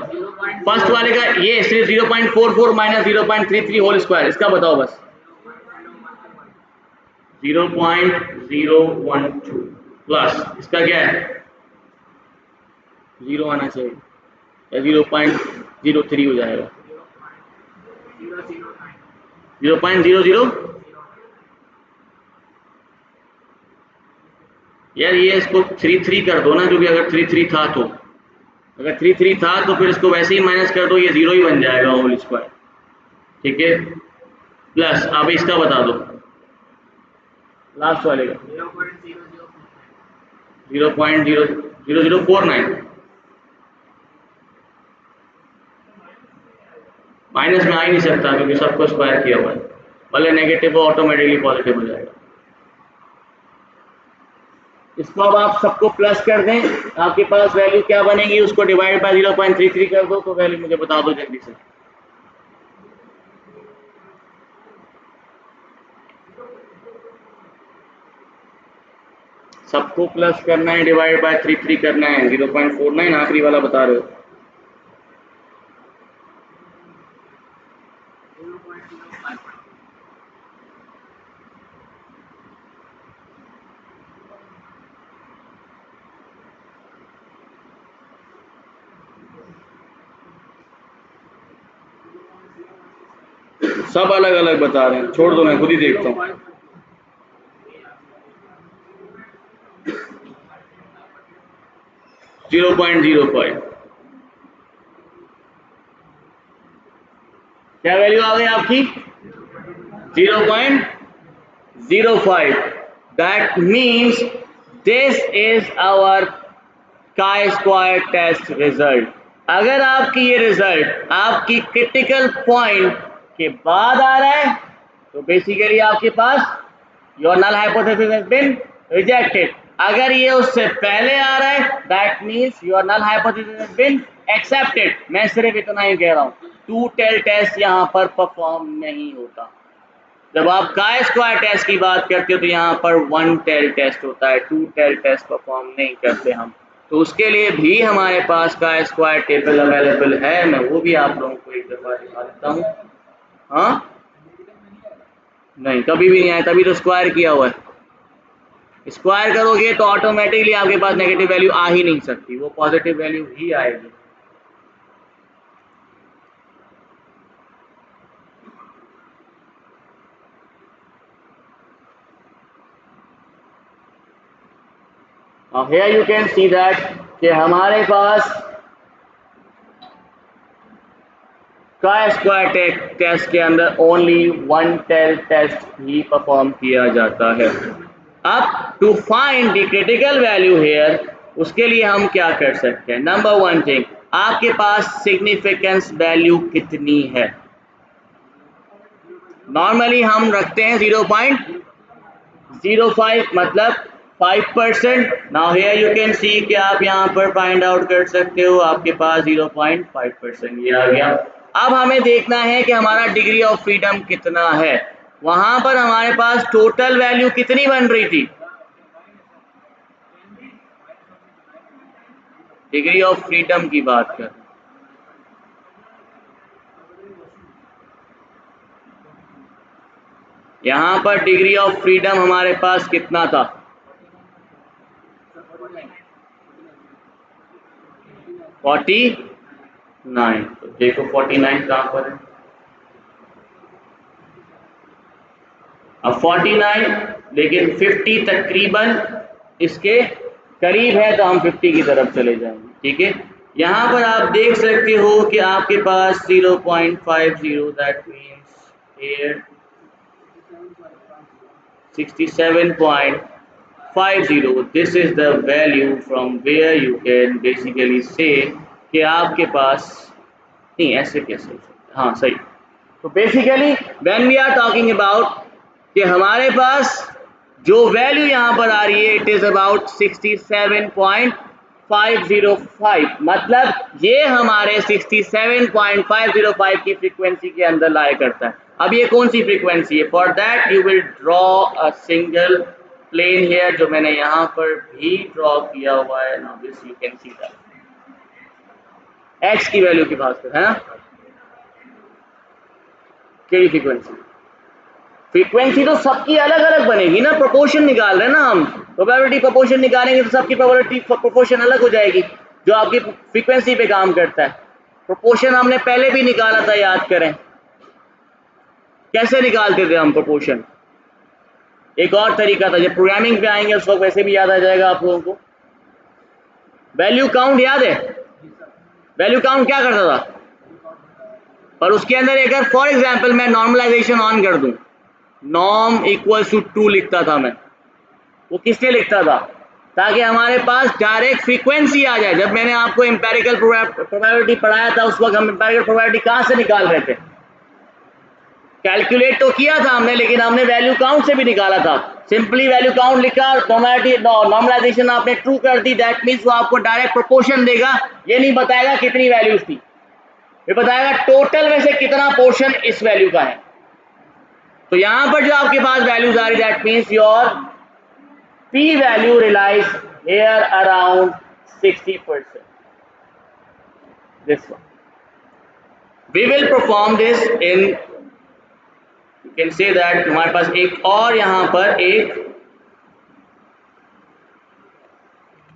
फर्स्ट वाले का ये सिर्फ 0.44 माइनस 0.33 होल स्क्वायर, इसका बताओ बस। 0.012 प्लस इसका क्या है, 0 आना चाहिए, या 0.03 हो जाएगा, 0.00। यार ये इसको 3 कर दो ना, जो भी, अगर 3 था तो, अगर 3 था तो फिर इसको वैसे ही माइनस कर दो, ये 0 ही बन जाएगा होल स्क्वायर, ठीक है। प्लस अब इसका बता दो लास्ट वाले का, 0.0049 माइनस में आ ही नहीं सकता क्योंकि सबको स्क्वायर किया हुआ है, भले नेगेटिव हो ऑटोमेटिकली पॉजिटिव हो जाएगा। इसको अब आप सबको प्लस कर दें, आपके पास वैल्यू क्या बनेगी, उसको डिवाइड बाय 0.33 कर दो, तो वैल्यू मुझे बता दो जल्दी से। सबको प्लस करना है, डिवाइड बाय 33 करना है, 0.49 आखिरी वाला बता रहे हो। सब अलग अलग बता रहे हैं, छोड़ दो मैं खुद ही देखता हूँ। जीरो पॉइंट 0.05 क्या वैल्यू आ गई आपकी, 0.05। That means this is our chi square test result. अगर आपकी ये रिजल्ट आपकी क्रिटिकल पॉइंट के बाद आ रहा है तो बेसिकली आपके पास your null hypothesis has been rejected. अगर ये उससे पहले आ रहा है that means your null hypothesis has been accepted. मैं सिर्फ इतना ही कह रहा हूँ, 2 टेल टेस्ट यहाँ पर परफॉर्म नहीं होता। जब आप chi स्क्वायर टेस्ट की बात करते हो तो यहाँ पर 1 टेल टेस्ट होता है, 2 टेल टेस्ट परफॉर्म नहीं करते हम। तो उसके लिए भी हमारे पास chi स्क्वायर टेबल अवेलेबल है, मैं वो भी आप लोगों को एक दफ़ा दिखा देता हूँ। हाँ नहीं, कभी भी नहीं आया, तभी तो स्क्वायर किया हुआ है। स्क्वायर करोगे तो ऑटोमेटिकली आपके पास नेगेटिव वैल्यू आ ही नहीं सकती, वो पॉजिटिव वैल्यू ही आएगी। Here you can see that कि हमारे पास chi स्क्वायर टेस्ट के अंदर ओनली 1 टेल टेस्ट ही परफॉर्म किया जाता है। अब to find the critical value here, उसके लिए हम क्या कर सकते हैं। नंबर 1 थिंग, आपके पास सिग्निफिकेंस वैल्यू कितनी है। नॉर्मली हम रखते हैं 0.05 मतलब 5%। नाउ हियर यू कैन सी कि आप यहाँ पर फाइंड आउट कर सकते हो, आपके पास 0.5% ये आ गया। अब हमें देखना है कि हमारा डिग्री ऑफ फ्रीडम कितना है। वहां पर हमारे पास टोटल वैल्यू कितनी बन रही थी, डिग्री ऑफ फ्रीडम की बात कर, यहाँ पर डिग्री ऑफ फ्रीडम हमारे पास कितना था, 49। तो देखो 49 कहाँ पर है। अब 49 लेकिन 50 तकरीबन इसके करीब है तो हम 50 की तरफ चले जाएंगे। ठीक है, यहाँ पर आप देख सकते हो कि आपके पास 0.50, that means here 67.50, this is the value from where you can basically say कि आपके पास, नहीं ऐसे कैसे हो सकता है, हाँ सही। तो basically when we are talking about कि हमारे पास जो वैल्यू यहाँ पर आ रही है इट इज अबाउट 67.505, मतलब ये हमारे 67.505 की फ्रीक्वेंसी के अंदर लाया करता है। अब ये कौन सी फ्रीक्वेंसी है? For that you will draw a single plane here, जो मैंने यहाँ पर भी ड्रॉ किया हुआ है। Now this you can see that x की वैल्यू की बात कर, है ना? केड़ी फ्रीक्वेंसी? फ्रीक्वेंसी तो सबकी अलग अलग बनेगी ना, प्रोपोर्शन निकाल रहे हैं ना हम, प्रोबेबिलिटी प्रोपोर्शन निकालेंगे तो सबकी प्रोबेबिलिटी प्रोपोर्शन अलग हो जाएगी जो आपकी फ्रीक्वेंसी पे काम करता है। प्रोपोर्शन हमने पहले भी निकाला था, याद करें कैसे निकालते थे हम प्रोपोर्शन। एक और तरीका था, जब प्रोग्रामिंग पे आएंगे उस वक्त वैसे भी याद आ जाएगा आप लोगों को। वैल्यू काउंट याद है? वैल्यू काउंट क्या करता था? पर उसके अंदर अगर फॉर एग्जाम्पल मैं नॉर्मलाइजेशन ऑन कर दूं, नॉर्म इक्वल्स टू 2 लिखता था मैं, वो किससे लिखता था? ताकि हमारे पास डायरेक्ट फ्रीक्वेंसी आ जाए। जब मैंने आपको एम्पेरिकल प्रोबेबिलिटी पढ़ाया था उस वक्त हम एम्पेरिकल प्रोबेबिलिटी कहाँ से निकाल रहे थे? कैलकुलेट तो किया था हमने, लेकिन हमने वैल्यू काउंट से भी निकाला था। सिंपली वैल्यू काउंट लिखा, नॉर्मलाइजेशन आपने ट्रू कर दी, दैट मीन्स वो आपको डायरेक्ट प्रोपोर्शन देगा। ये नहीं बताएगा कितनी वैल्यूज थी, ये बताएगा टोटल में से कितना पोर्शन इस वैल्यू का है। तो यहां पर जो आपके पास वैल्यूज आ रही, that means your P value relies here around 60%. This one. We will perform this in, you can say that हमारे पास एक और यहाँ पर एक,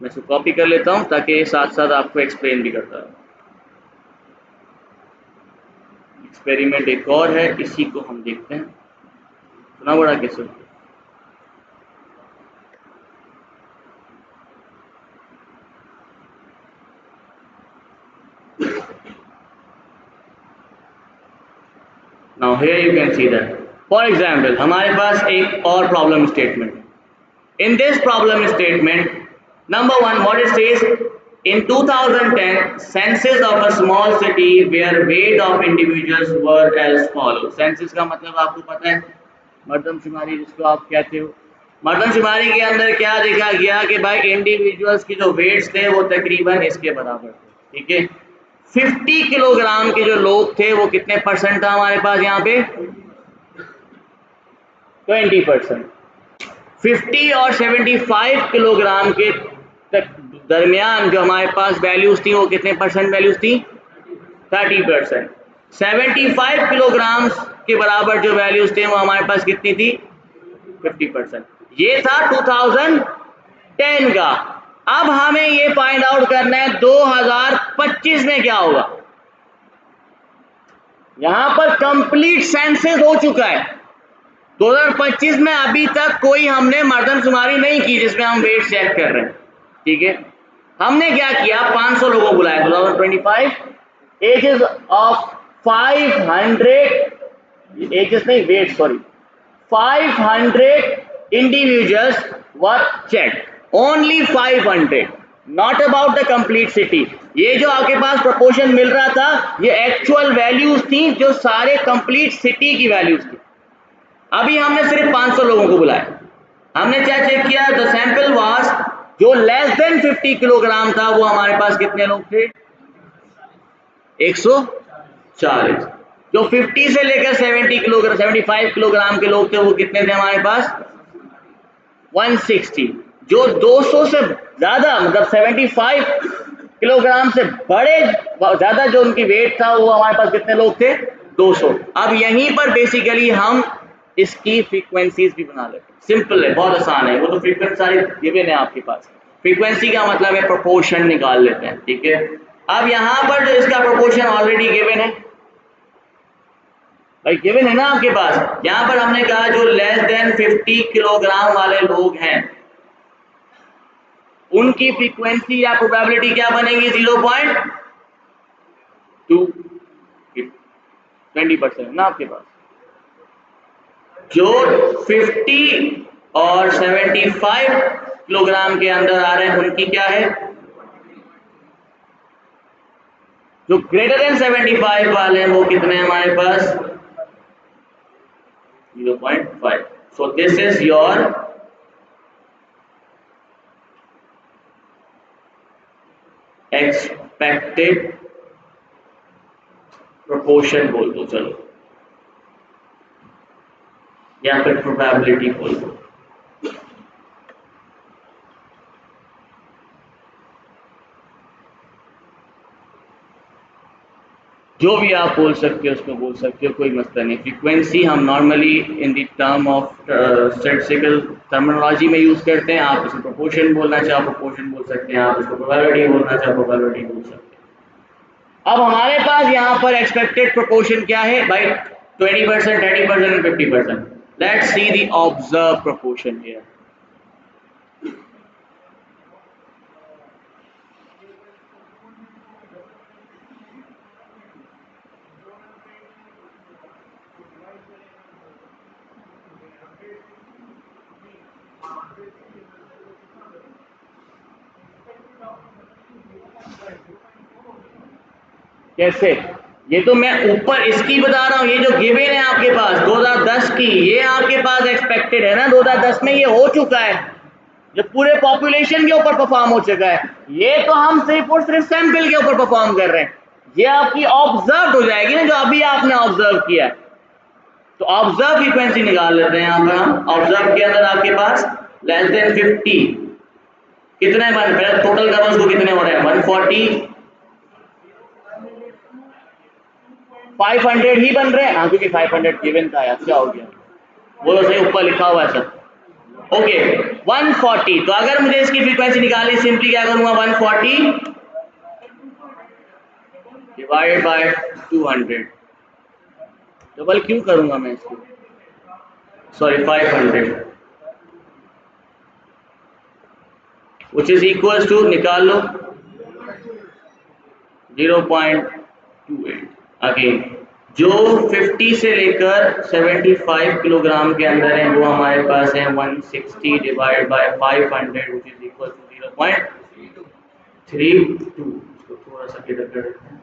मैं इसको कॉपी कर लेता हूँ ताकि साथ साथ आपको एक्सप्लेन भी करता हूँ। एक्सपेरिमेंट एक और है, इसी को हम देखते हैं। सुना बड़ा कैसे? Now here you can see that. For example, हमारे पास एक और प्रॉब्लम स्टेटमेंट है। In this problem statement, number one, what it says, in 2010, census of a small city where weight of individuals were as follows. Census का मतलब आपको पता है, मर्दमशुमारी जिसको आप कहते हो। मर्दमशुमारी के अंदर क्या देखा गया कि भाई इंडिविजुअल्स की जो वेट्स थे वो तकरीबन इसके बराबर थे। ठीक है, 50 किलोग्राम के जो लोग थे वो कितने परसेंट था हमारे पास यहाँ पे? 20%। 50 और 75 किलोग्राम के दरमियान जो हमारे पास वैल्यूज थी वो कितने परसेंट वैल्यूज थी? 30%। 75 किलोग्राम के बराबर जो वैल्यूज थे वो हमारे पास कितनी थी? 50%। ये था 2010 का। अब हमें ये फाइंड आउट करना है 2025 में क्या होगा। यहां पर कंप्लीट सेंसस हो चुका है। 2025 में अभी तक कोई हमने मर्दमशुमारी नहीं की जिसमें हम वेट चेक कर रहे हैं। ठीक है, हमने क्या किया, 500 लोगों को बुलाया 2025, एजेस ऑफ 500, एजेस नहीं wait sorry, 500 individuals were check, only 500, not about the complete city. ये जो आपके पास प्रोपोर्शन मिल रहा था ये एक्चुअल वैल्यूज थी जो सारे कंप्लीट सिटी की वैल्यूज थी। अभी हमने सिर्फ 500 लोगों को बुलाया, हमने क्या चेक किया, द सैंपल वाज, जो लेस देन 50 किलोग्राम था वो हमारे पास कितने लोग थे? 140। जो 50 से लेकर 70 किलोग्राम 75 किलोग्राम के लोग थे वो कितने थे हमारे पास? 160। जो 200 से ज्यादा मतलब 75 किलोग्राम से बड़े ज्यादा जो उनकी वेट था वो हमारे पास कितने लोग थे? 200। अब यहीं पर बेसिकली हम इसकी फ्रीक्वेंसीज भी बना लेते हैं। सिंपल है, बहुत आसान है, वो तो फ्रीक्वेंसी सारी गिवन है आपके पास। फ्रीक्वेंसी का मतलब है प्रोपोर्शन निकाल लेते हैं। ठीक है, अब यहां पर जो इसका प्रोपोर्शन ऑलरेडी गिवन है, भाई गिवन है ना आपके पास। यहां पर हमने कहा जो लेस देन 50 किलोग्राम वाले लोग हैं उनकी फ्रीक्वेंसी या प्रोबेबिलिटी क्या बनेगी? 0.2, 20% ना आपके पास। जो 50 और 75 किलोग्राम के अंदर आ रहे हैं उनकी क्या है? जो ग्रेटर देन 75 वाले हैं वो कितने हैं हमारे पास? 0.5। So this is your expected proportion बोल दो, चलो, या फिर प्रोबेबिलिटी बोल दो। जो भी आप बोल सकते हो उसको बोल सकते हो, कोई मसला नहीं। फ्रीक्वेंसी हम normally in the term of statistical terminology में यूज करते हैं। आप इसको प्रोपोर्शन बोलना चाहो प्रोपोर्शन बोल सकते हैं, आप इसको प्रोबेबिलिटी बोलना चाहो प्रोबेबिलिटी बोल सकते हैं। अब हमारे पास यहाँ पर एक्सपेक्टेड प्रोपोर्शन क्या है भाई? 20%, 30% and 50%। Let's see the observe proportion here. कैसे? ये तो मैं ऊपर इसकी बता रहा हूँ, ये जो गिवन है आपके पास 2010 की, ये आपके पास एक्सपेक्टेड है ना। 2010 में ये हो चुका है, जो पूरे पॉपुलेशन के ऊपर परफॉर्म हो चुका है। ये तो हम सिर्फ और सिर्फ सैंपल के ऊपर परफॉर्म कर रहे हैं। ये आपकी ऑब्जर्व हो जाएगी ना, जो अभी आपने ऑब्जर्व किया है। तो ऑब्जर्व फ्रीक्वेंसी निकाल लेते हैं यहाँ पर हम। ऑब्जर्व के अंदर आपके पास लेस देन 50 कितने वन, पहले टोटल करो उसको, कितने हो रहे हैं? 140, 500 ही बन रहे हैं। हाँ, क्योंकि 500 गिवन था यार, क्या हो गया? वो तो सही ऊपर लिखा हुआ है सब। ओके, 140। तो अगर मुझे इसकी फ्रीक्वेंसी निकालनी, सिंपली क्या करूंगा? 140 डिवाइड बाय 200। डबल क्यों करूंगा मैं इसको? Sorry, 500, which is equal to, निकाल लो, 0.28। अगेन जो 50 से लेकर 75 किलोग्राम के अंदर है वो हमारे पास है 160 divide by 500, which is equal to 0.32। इसको थोड़ा सा किधर कर देते हैं।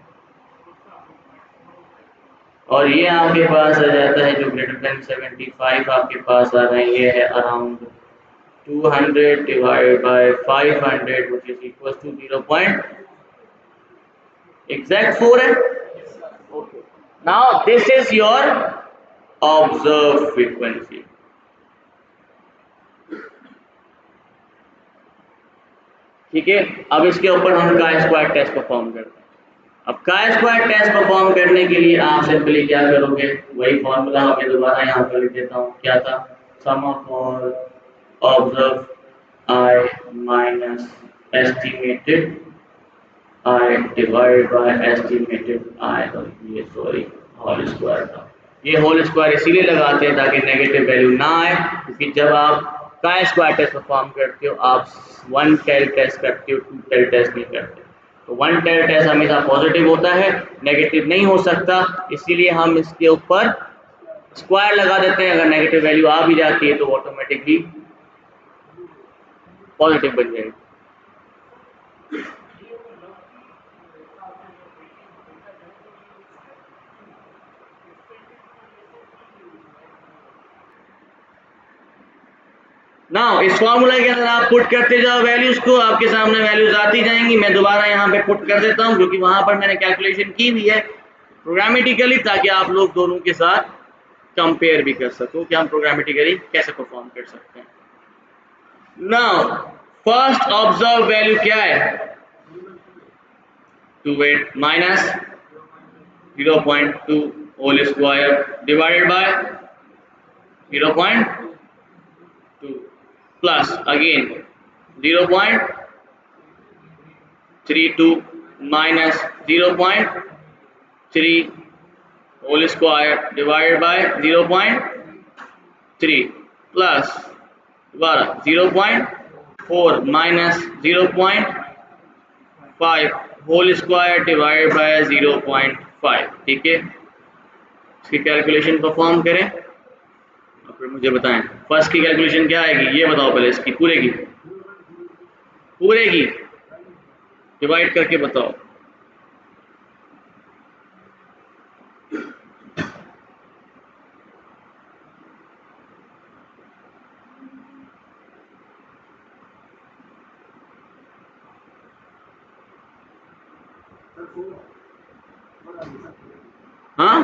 और ये आपके पास आ जाता है, जो ग्रेटर देन 75 आपके पास आ रहे हैं, ये है around 200 divide by 500, which is equal to 0. Exact 4 है। Okay, now this is your observe frequency. ठीक है, अब इसके ऊपर हम का स्क्वायर टेस्ट परफॉर्म करते हैं। अब का स्क्वायर टेस्ट परफॉर्म करने के लिए आप सिंपली क्या करोगे? वही फॉर्मूला मैं दोबारा यहाँ पर लिख देता हूँ। क्या था? Sum of all observe I minus estimated I divide by estimated I. ये सॉरी, होल स्क्वायर था। ये होल स्क्वायर इसीलिए लगाते हैं ताकि नेगेटिव वैल्यू ना आए, क्योंकि जब आप का स्क्वायर टेस्ट परफॉर्म करते हो आप 1 टेल टेस्ट करते हो, 2 टेल टेस्ट नहीं करते। तो 1 टेल टेस्ट हमेशा पॉजिटिव होता है, नेगेटिव नहीं हो सकता। इसीलिए हम इसके ऊपर स्क्वायर लगा देते हैं। अगर नेगेटिव वैल्यू आ भी जाती है तो ऑटोमेटिकली पॉजिटिव बन जाएगी। ना इस फॉर्मूला के अंदर आप पुट करते जाओ वैल्यूज को, आपके सामने वैल्यूज आती जाएंगी। मैं दोबारा यहाँ पे पुट कर देता हूँ, क्योंकि वहां पर मैंने कैलकुलेशन की हुई है प्रोग्रामेटिकली, ताकि आप लोग दोनों के साथ कंपेयर भी कर सको कि हम प्रोग्रामेटिकली कैसे परफॉर्म कर सकते हैं। नाउ फर्स्ट ऑब्जर्व वैल्यू क्या है? 28 minus 0.2 whole square divided by 0.2 plus again 0.32 minus 0.3 whole square divided by 0.3 plus 0.2 4 minus 0.5 whole square divide by 0.5। ठीक है, इसकी कैलकुलेशन परफॉर्म करें और फिर मुझे बताएं फर्स्ट की कैलकुलेशन क्या आएगी, ये बताओ पहले, इसकी पूरे की डिवाइड करके बताओ। हाँ,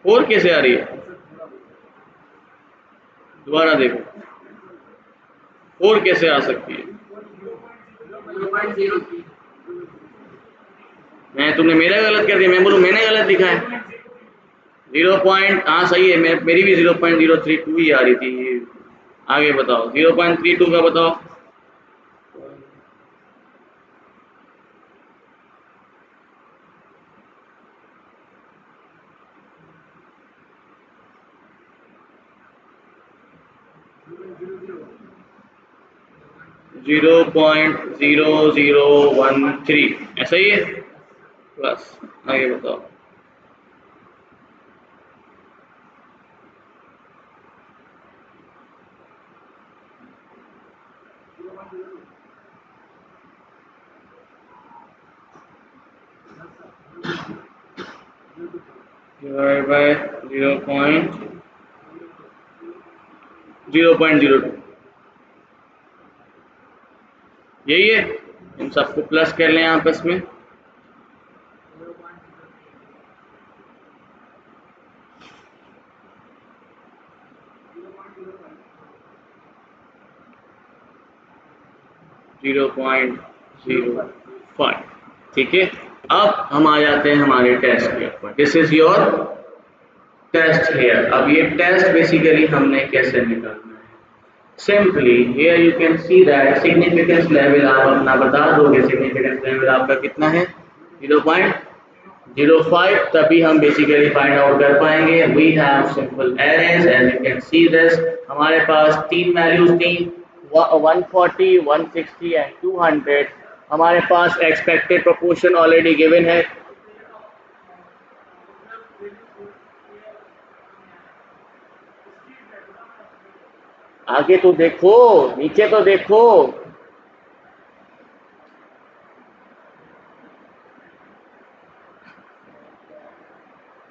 4 कैसे आ रही है, दोबारा देखो, 4 कैसे आ सकती है। मैं, तुमने मेरा गलत कर दिया, मैं बोलूँ मैंने गलत लिखा है। 0. हाँ सही है, मेरी भी 0.032 ही आ रही थी। आगे बताओ 0.32 का बताओ। 0.0013 ऐसा ही है प्लस। आगे बताओ। डिवाइड बाय 0.02 यही है। इन सबको प्लस कर लें आपस में। .05। ठीक है, अब हम आ जाते हैं हमारे टेस्ट के ऊपर। This is your test here. अब ये टेस्ट बेसिकली हमने कैसे निकालना है, simply here you can see that significance level आप अपना बता दोगे। सिग्निफिकेंस लेवल आपका कितना है, 0.05, तभी हम बेसिकली फाइंड आउट कर पाएंगे। We have simple arrays, as you can see this, हमारे पास 3 वैल्यूज थी, 140, 160 एंड 200। हमारे पास एक्सपेक्टेड प्रोपोर्शन ऑलरेडी गिवन है। आगे तो देखो, नीचे तो देखो।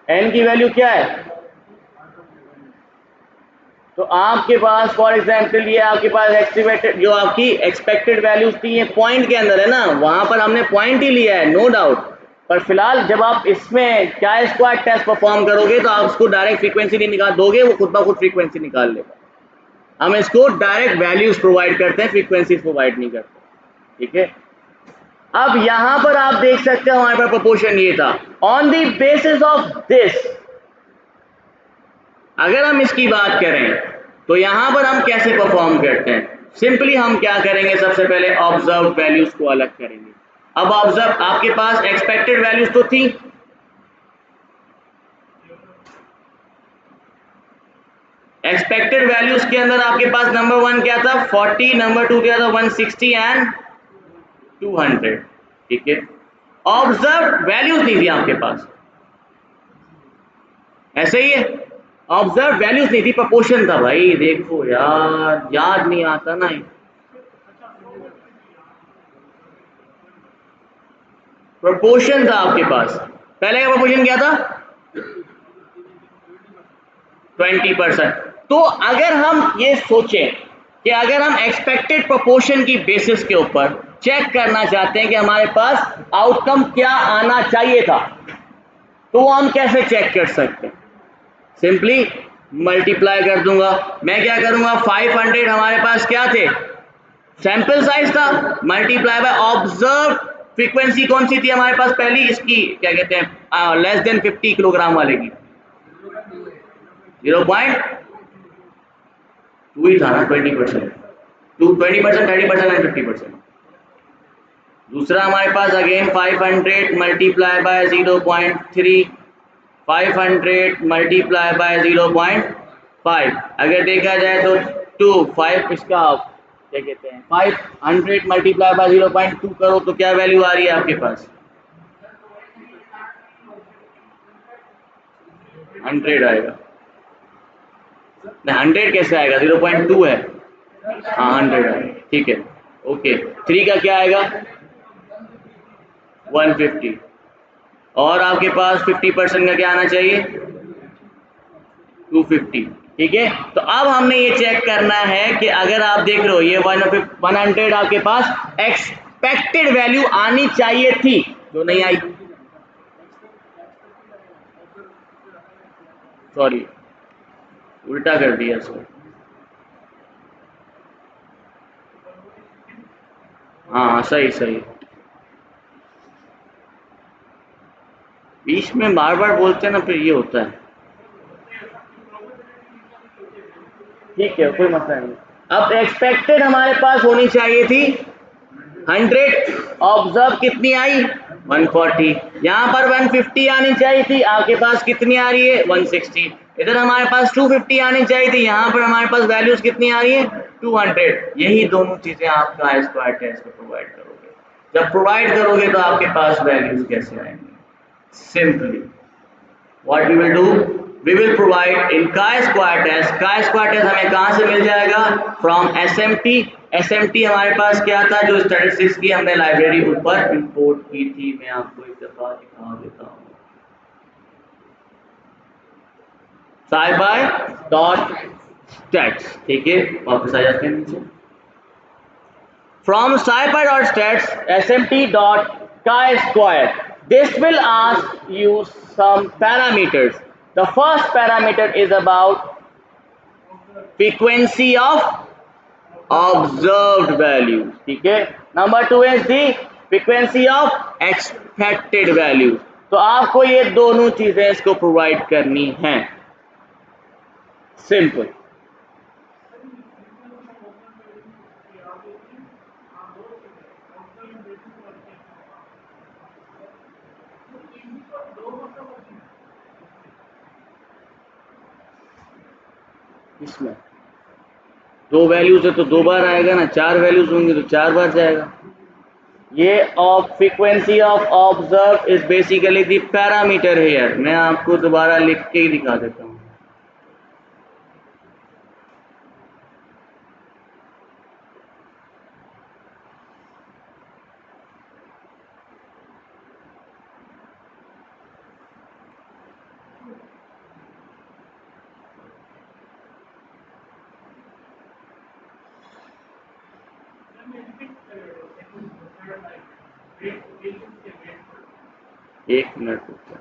एन की वैल्यू क्या है, तो आपके पास फॉर एग्जांपल ये आपके पास एक्सपेक्टेड, जो आपकी एक्सपेक्टेड वैल्यूज थी ये पॉइंट के अंदर है ना, वहां पर हमने पॉइंट ही लिया है, नो डाउट। पर फिलहाल जब आप इसमें क्या स्क्वायर टेस्ट परफॉर्म करोगे तो आप उसको डायरेक्ट फ्रीक्वेंसी नहीं निकाल दोगे, वो खुद ब खुद फ्रीक्वेंसी निकाल लेगा। हम इसको डायरेक्ट वैल्यूज प्रोवाइड करते हैं, फ्रीक्वेंसीज प्रोवाइड नहीं करते। ठीक है, अब यहां पर आप देख सकते हो हमारे पास प्रोपोर्शन ये था। On the basis of this अगर हम इसकी बात करें तो यहां पर हम कैसे परफॉर्म करते हैं, सिंपली हम क्या करेंगे, सबसे पहले ऑब्जर्व वैल्यूज को अलग करेंगे। अब ऑब्जर्व, आपके पास एक्सपेक्टेड वैल्यूज तो थी, एक्सपेक्टेड वैल्यूज के अंदर आपके पास नंबर 1 क्या था, 40, नंबर 2 क्या था, 160 एंड 200। ठीक है, ऑब्जर्व वैल्यूज नहीं थी आपके पास, ऐसे ही है, ऑब्जर्व वैल्यूज नहीं थी, प्रोपोर्शन था भाई। देखो यार, याद नहीं आता ना, प्रोपोर्शन था आपके पास। पहले का प्रोपोर्शन क्या था, 20%। तो अगर हम ये सोचें कि अगर हम एक्सपेक्टेड प्रोपोर्शन की बेसिस के ऊपर चेक करना चाहते हैं कि हमारे पास आउटकम क्या आना चाहिए था, तो हम कैसे चेक कर सकते हैं, सिंपली मल्टीप्लाई कर दूंगा। मैं क्या करूंगा, 500 हमारे पास क्या थे, सैंपल साइज था, मल्टीप्लाई बाय ऑब्जर्व फ्रीक्वेंसी कौन सी थी हमारे पास पहली, इसकी क्या कहते हैं, लेस देन 50 किलोग्राम वाले की 0.2 ही था ना, 20%, 20%, 30% एंड 50%। दूसरा हमारे पास again 500 multiply by 0.3, 500 multiply by 0.5। अगर देखा जाए तो 5 इसका क्या कहते हैं 500 मल्टीप्लाई बाय 0.2 करो तो क्या वैल्यू आ रही है आपके पास? 100 आएगा। नहीं 100 कैसे आएगा, 0.2 है। हाँ 100 आएगा, ठीक है। ओके 3 का क्या आएगा? 150। और आपके पास 50% का क्या आना चाहिए? 250। ठीक है, तो अब हमने ये चेक करना है कि अगर आप देख रहे हो ये 100 आपके पास एक्सपेक्टेड वैल्यू आनी चाहिए थी, जो नहीं आई, सॉरी उल्टा कर दिया इसको। हाँ सही सही, बीच में बार बार बोलते हैं ना, फिर ये होता है। ठीक है कोई मसला नहीं। अब एक्सपेक्टेड हमारे पास होनी चाहिए थी 100, ऑब्जर्व कितनी आई? 140। यहाँ पर 150 आनी चाहिए थी, आपके पास कितनी आ रही है? 160। इधर हमारे पास 250 आनी चाहिए थी, यहाँ पर हमारे पास वैल्यूज कितनी आ रही है? 200। यही दोनों चीजें आप आई स्क्वायर टेस्ट में प्रोवाइड करोगे। जब प्रोवाइड करोगे तो आपके पास वैल्यूज कैसे आएंगे? Simply what we will do, we will provide in chi-square test। chi-square test हमें कहाँ से मिल जाएगा? From SMT। SMT हमारे पास क्या था, जो स्टैटिस्टिक्स की हमने लाइब्रेरी ऊपर इंपोर्ट की थी। मैं आपको एक दफा दिखा देता हूँ। scipy.stats, ठीक है, वापस आ जाते हैं नीचे। From scipy.stats smt.chi-square, this will ask you some parameters। The first parameter is about frequency of observed values, ठीक है। Number 2 is the frequency of expected values। तो आपको ये दोनों चीजें इसको प्रोवाइड करनी है। सिंपल। इसमें 2 वैल्यूज है तो 2 बार आएगा ना, 4 वैल्यूज होंगी तो 4 बार जाएगा। ये of frequency of observe is basically the parameter here. मैं आपको दोबारा लिख के ही दिखा देता हूँ। एक मिनट रुकना।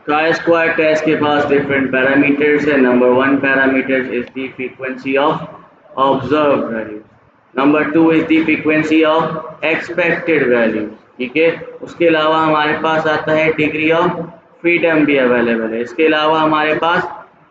chi-square टेस्ट के पास डिफरेंट पैरामीटर्स है। Number 1 parameter is the frequency of observe value. Number 2 is the frequency of expected value, ठीक है। उसके अलावा हमारे पास आता है डिग्री ऑफ फ्रीडम भी अवेलेबल है। इसके अलावा हमारे पास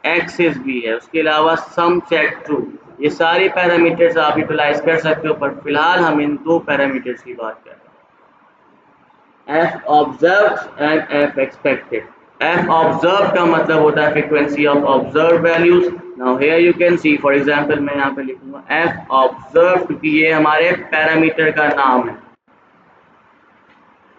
एक्सिस भी है। उसके अलावा सम चेक ट्रू। ये सारे पैरामीटर्स आप यूटिलाइज कर सकते हो, पर फिलहाल हम इन 2 पैरामीटर्स की बात कर रहे हैं, f observed and f expected। f observed का मतलब होता है frequency of observed values। now here you can see for example मैं यहाँ पे लिखूंगा f observed, क्योंकि ये हमारे पैरामीटर का नाम है।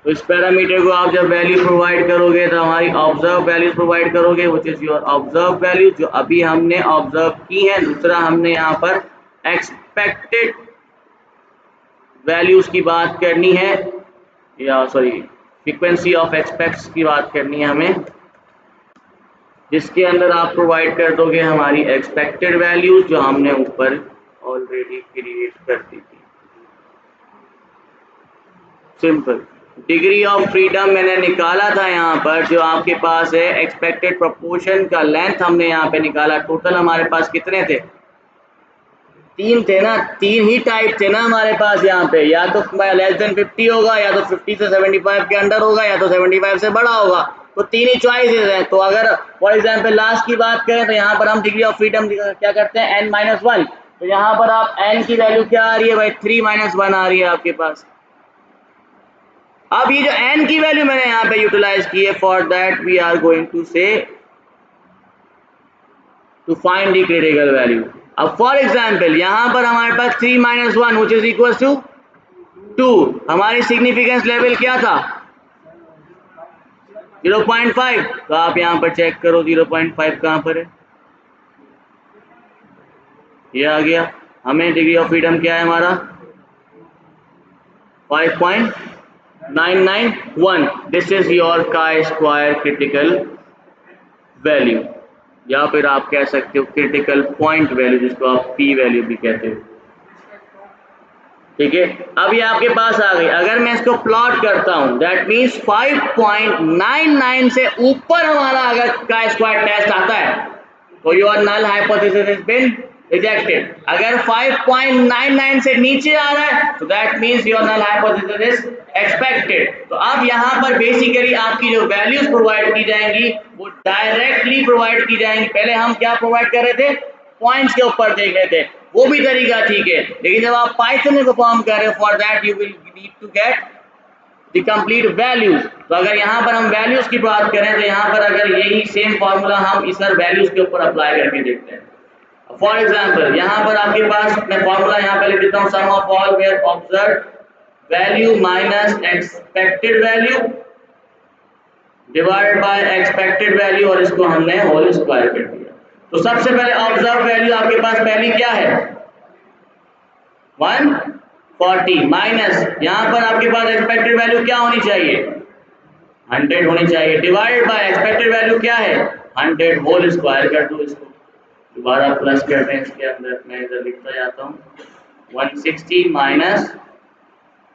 तो इस पैरामीटर को आप जब वैल्यू प्रोवाइड करोगे तो हमारी ऑब्जर्व वैल्यूज प्रोवाइड करोगे, which is your observe value, जो अभी हमने ऑब्जर्व की है। दूसरा हमने यहाँ पर एक्सपेक्टेड वैल्यूज की बात करनी है, या सॉरी फ्रीक्वेंसी ऑफ एक्सपेक्ट्स की बात करनी है हमें, जिसके अंदर आप प्रोवाइड कर दोगे हमारी एक्सपेक्टेड वैल्यूज, जो हमने ऊपर ऑलरेडी क्रिएट कर दी थी। सिंपल। डिग्री ऑफ फ्रीडम मैंने निकाला था यहाँ पर, जो आपके पास है एक्सपेक्टेड प्रोपोर्शन का लेंथ हमने यहाँ पे निकाला। टोटल हमारे पास कितने थे? 3 थे ना, 3 ही टाइप थे ना हमारे पास यहाँ पे, या तो लेस देन 50 होगा, या तो 50 से 75 के अंडर होगा, या तो 75 से बड़ा होगा। तो तीन ही चॉइसेस हैं। तो अगर फॉर एग्जांपल लास्ट की बात करें तो यहाँ पर हम डिग्री ऑफ फ्रीडम क्या करते हैं n-1, तो यहाँ पर आप n की वैल्यू क्या आ रही है भाई 3-1 आ रही है आपके पास। अब ये जो n की वैल्यू मैंने यहाँ पे यूटिलाइज की है, for that we are going to say to find the critical value. अब फॉर एग्जांपल यहाँ पर हमारे पास 3-1 व्हिच इज इक्वल टू 2, हमारी सिग्निफिकेंस लेवल क्या था 0.5, तो आप यहाँ पर चेक करो 0.5 कहाँ पर है, ये आ गया। हमें डिग्री ऑफ फ्रीडम क्या है हमारा 5.991, this is your chi square critical value, या फिर आप कह सकते हो क्रिटिकल पॉइंट वैल्यू, जिसको आप पी वैल्यू भी कहते हो। ठीक है, अब ये आपके पास आ गई। अगर मैं इसको प्लॉट करता हूं, दैट मीन्स 5.99 से ऊपर हमारा अगर chi स्क्वायर टेस्ट आता है तो your null hypothesis has been rejected. अगर 5.99 से नीचे आ रहा है तो that means your null hypothesis is expected. तो अब यहाँ पर बेसिकली आपकी जो वैल्यूज प्रोवाइड की जाएंगी वो डायरेक्टली प्रोवाइड की जाएंगी। पहले हम क्या प्रोवाइड कर रहे थे, पॉइंट्स के ऊपर देख रहे थे, वो भी तरीका ठीक है, लेकिन जब आप पाइथन में परफॉर्म कर रहे हो, for that you will need to get the complete values. तो अगर यहाँ पर हम वैल्यूज की बात करें तो यहाँ पर अगर यही सेम फॉर्मूला हम इस वैल्यूज के ऊपर अप्लाई करके देखते हैं। फॉर एग्जाम्पल यहाँ पर आपके पास मैं फॉर्मूला यहाँ पे लिख देता हूँ, sum of all where observed value minus expected value divided by expected value, और इसको हमने होल स्क्वायर कर दिया। तो सबसे पहले ऑब्जर्व वैल्यू आपके पास पहली क्या है 140 माइनस यहाँ पर आपके पास एक्सपेक्टेड वैल्यू क्या होनी चाहिए 100 होनी चाहिए, डिवाइडेड बाय एक्सपेक्टेड वैल्यू क्या है 100, होल स्क्वायर कर दो। इसको दोबारा प्लस करते हैं, इसके अंदर मैं इधर लिखता जाता हूँ 160 minus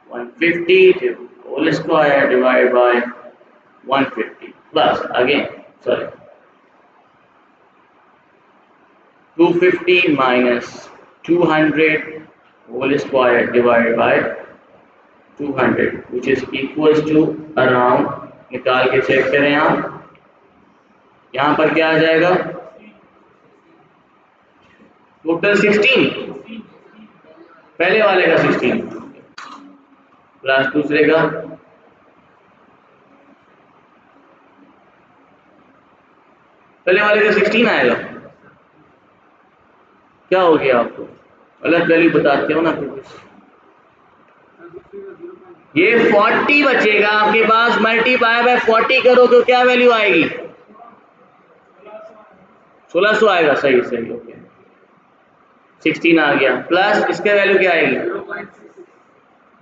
150 whole square divide by 150 plus again sorry 250 minus 200 whole square divided by 200 which is equals to around, निकाल के चेक करें आप, यहाँ पर क्या आ जाएगा टोटल 16, पहले वाले का 16 प्लस दूसरे का पहले वाले का 16 आएगा। क्या हो गया आपको, अलग वैल्यू बताते हो ना कुछ, ये 40 बचेगा आपके पास, मल्टीप्लाई बाय 40 करो तो क्या वैल्यू आएगी 1600 आएगा। सही सही ओके, 16 आ गया, प्लस इसका वैल्यू क्या आएगी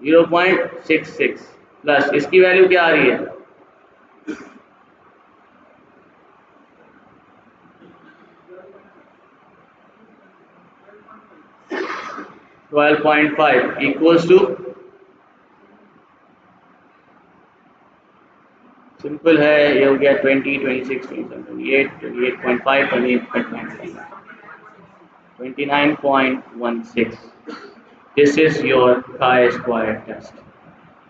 0.66 प्लस इसकी वैल्यू क्या आ रही है 12.5 इक्वल्स टू, सिंपल है, ये हो गया 20, 26, 28, 28.5, 29.16, this is your chi square test.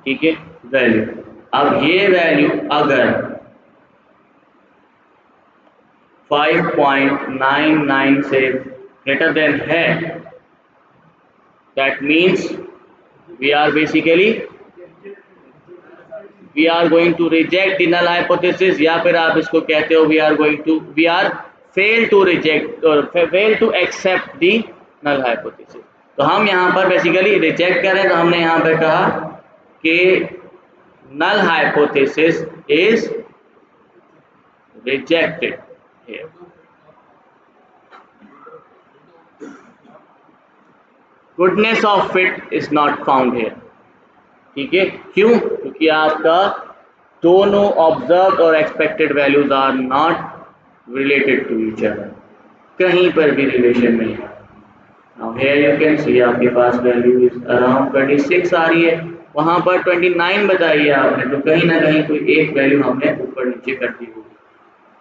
ठीक है, वैल्यू, अब ये वैल्यू अगर 5.99 से ग्रेटर देन है, that means we are basically we are going to reject the null hypothesis, या फिर आप इसको कहते हो we are fail to reject और fail to accept the null hypothesis. तो हम यहाँ पर बेसिकली रिजेक्ट करें तो हमने यहाँ पर कहा कि null hypothesis is rejected here. Goodness of fit is not found here. ठीक है, क्यों, क्योंकि आपका दोनों ऑब्जर्व और expected values are not related to each other, कहीं पर भी रिलेशन नहीं है। Now here you can see आपके पास वैल्यू इज अराउंड 26 आ रही है, वहां पर 29 बताई है आपने, तो कहीं ना कहीं कोई एक वैल्यू हमने ऊपर नीचे कर दी होगी।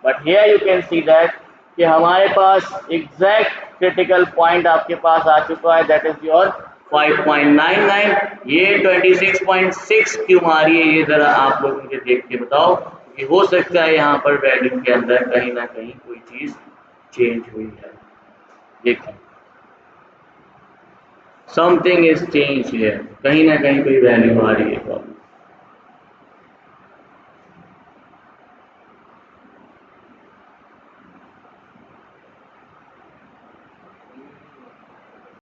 But here you can see that कि हमारे पास एग्जैक्ट क्रिटिकल पॉइंट आपके पास आ चुका है, दैट इज योर 5.99। ये 26.6 क्यों आ रही है, ये जरा आप लोग मुझे देख के बताओ, कि हो सकता है यहाँ पर वैल्यू के अंदर कहीं ना कहीं कोई चीज़ चेंज हुई है। देखिए समथिंग इज चेंज हियर, कहीं ना कहीं कोई वैल्यू आ रही है।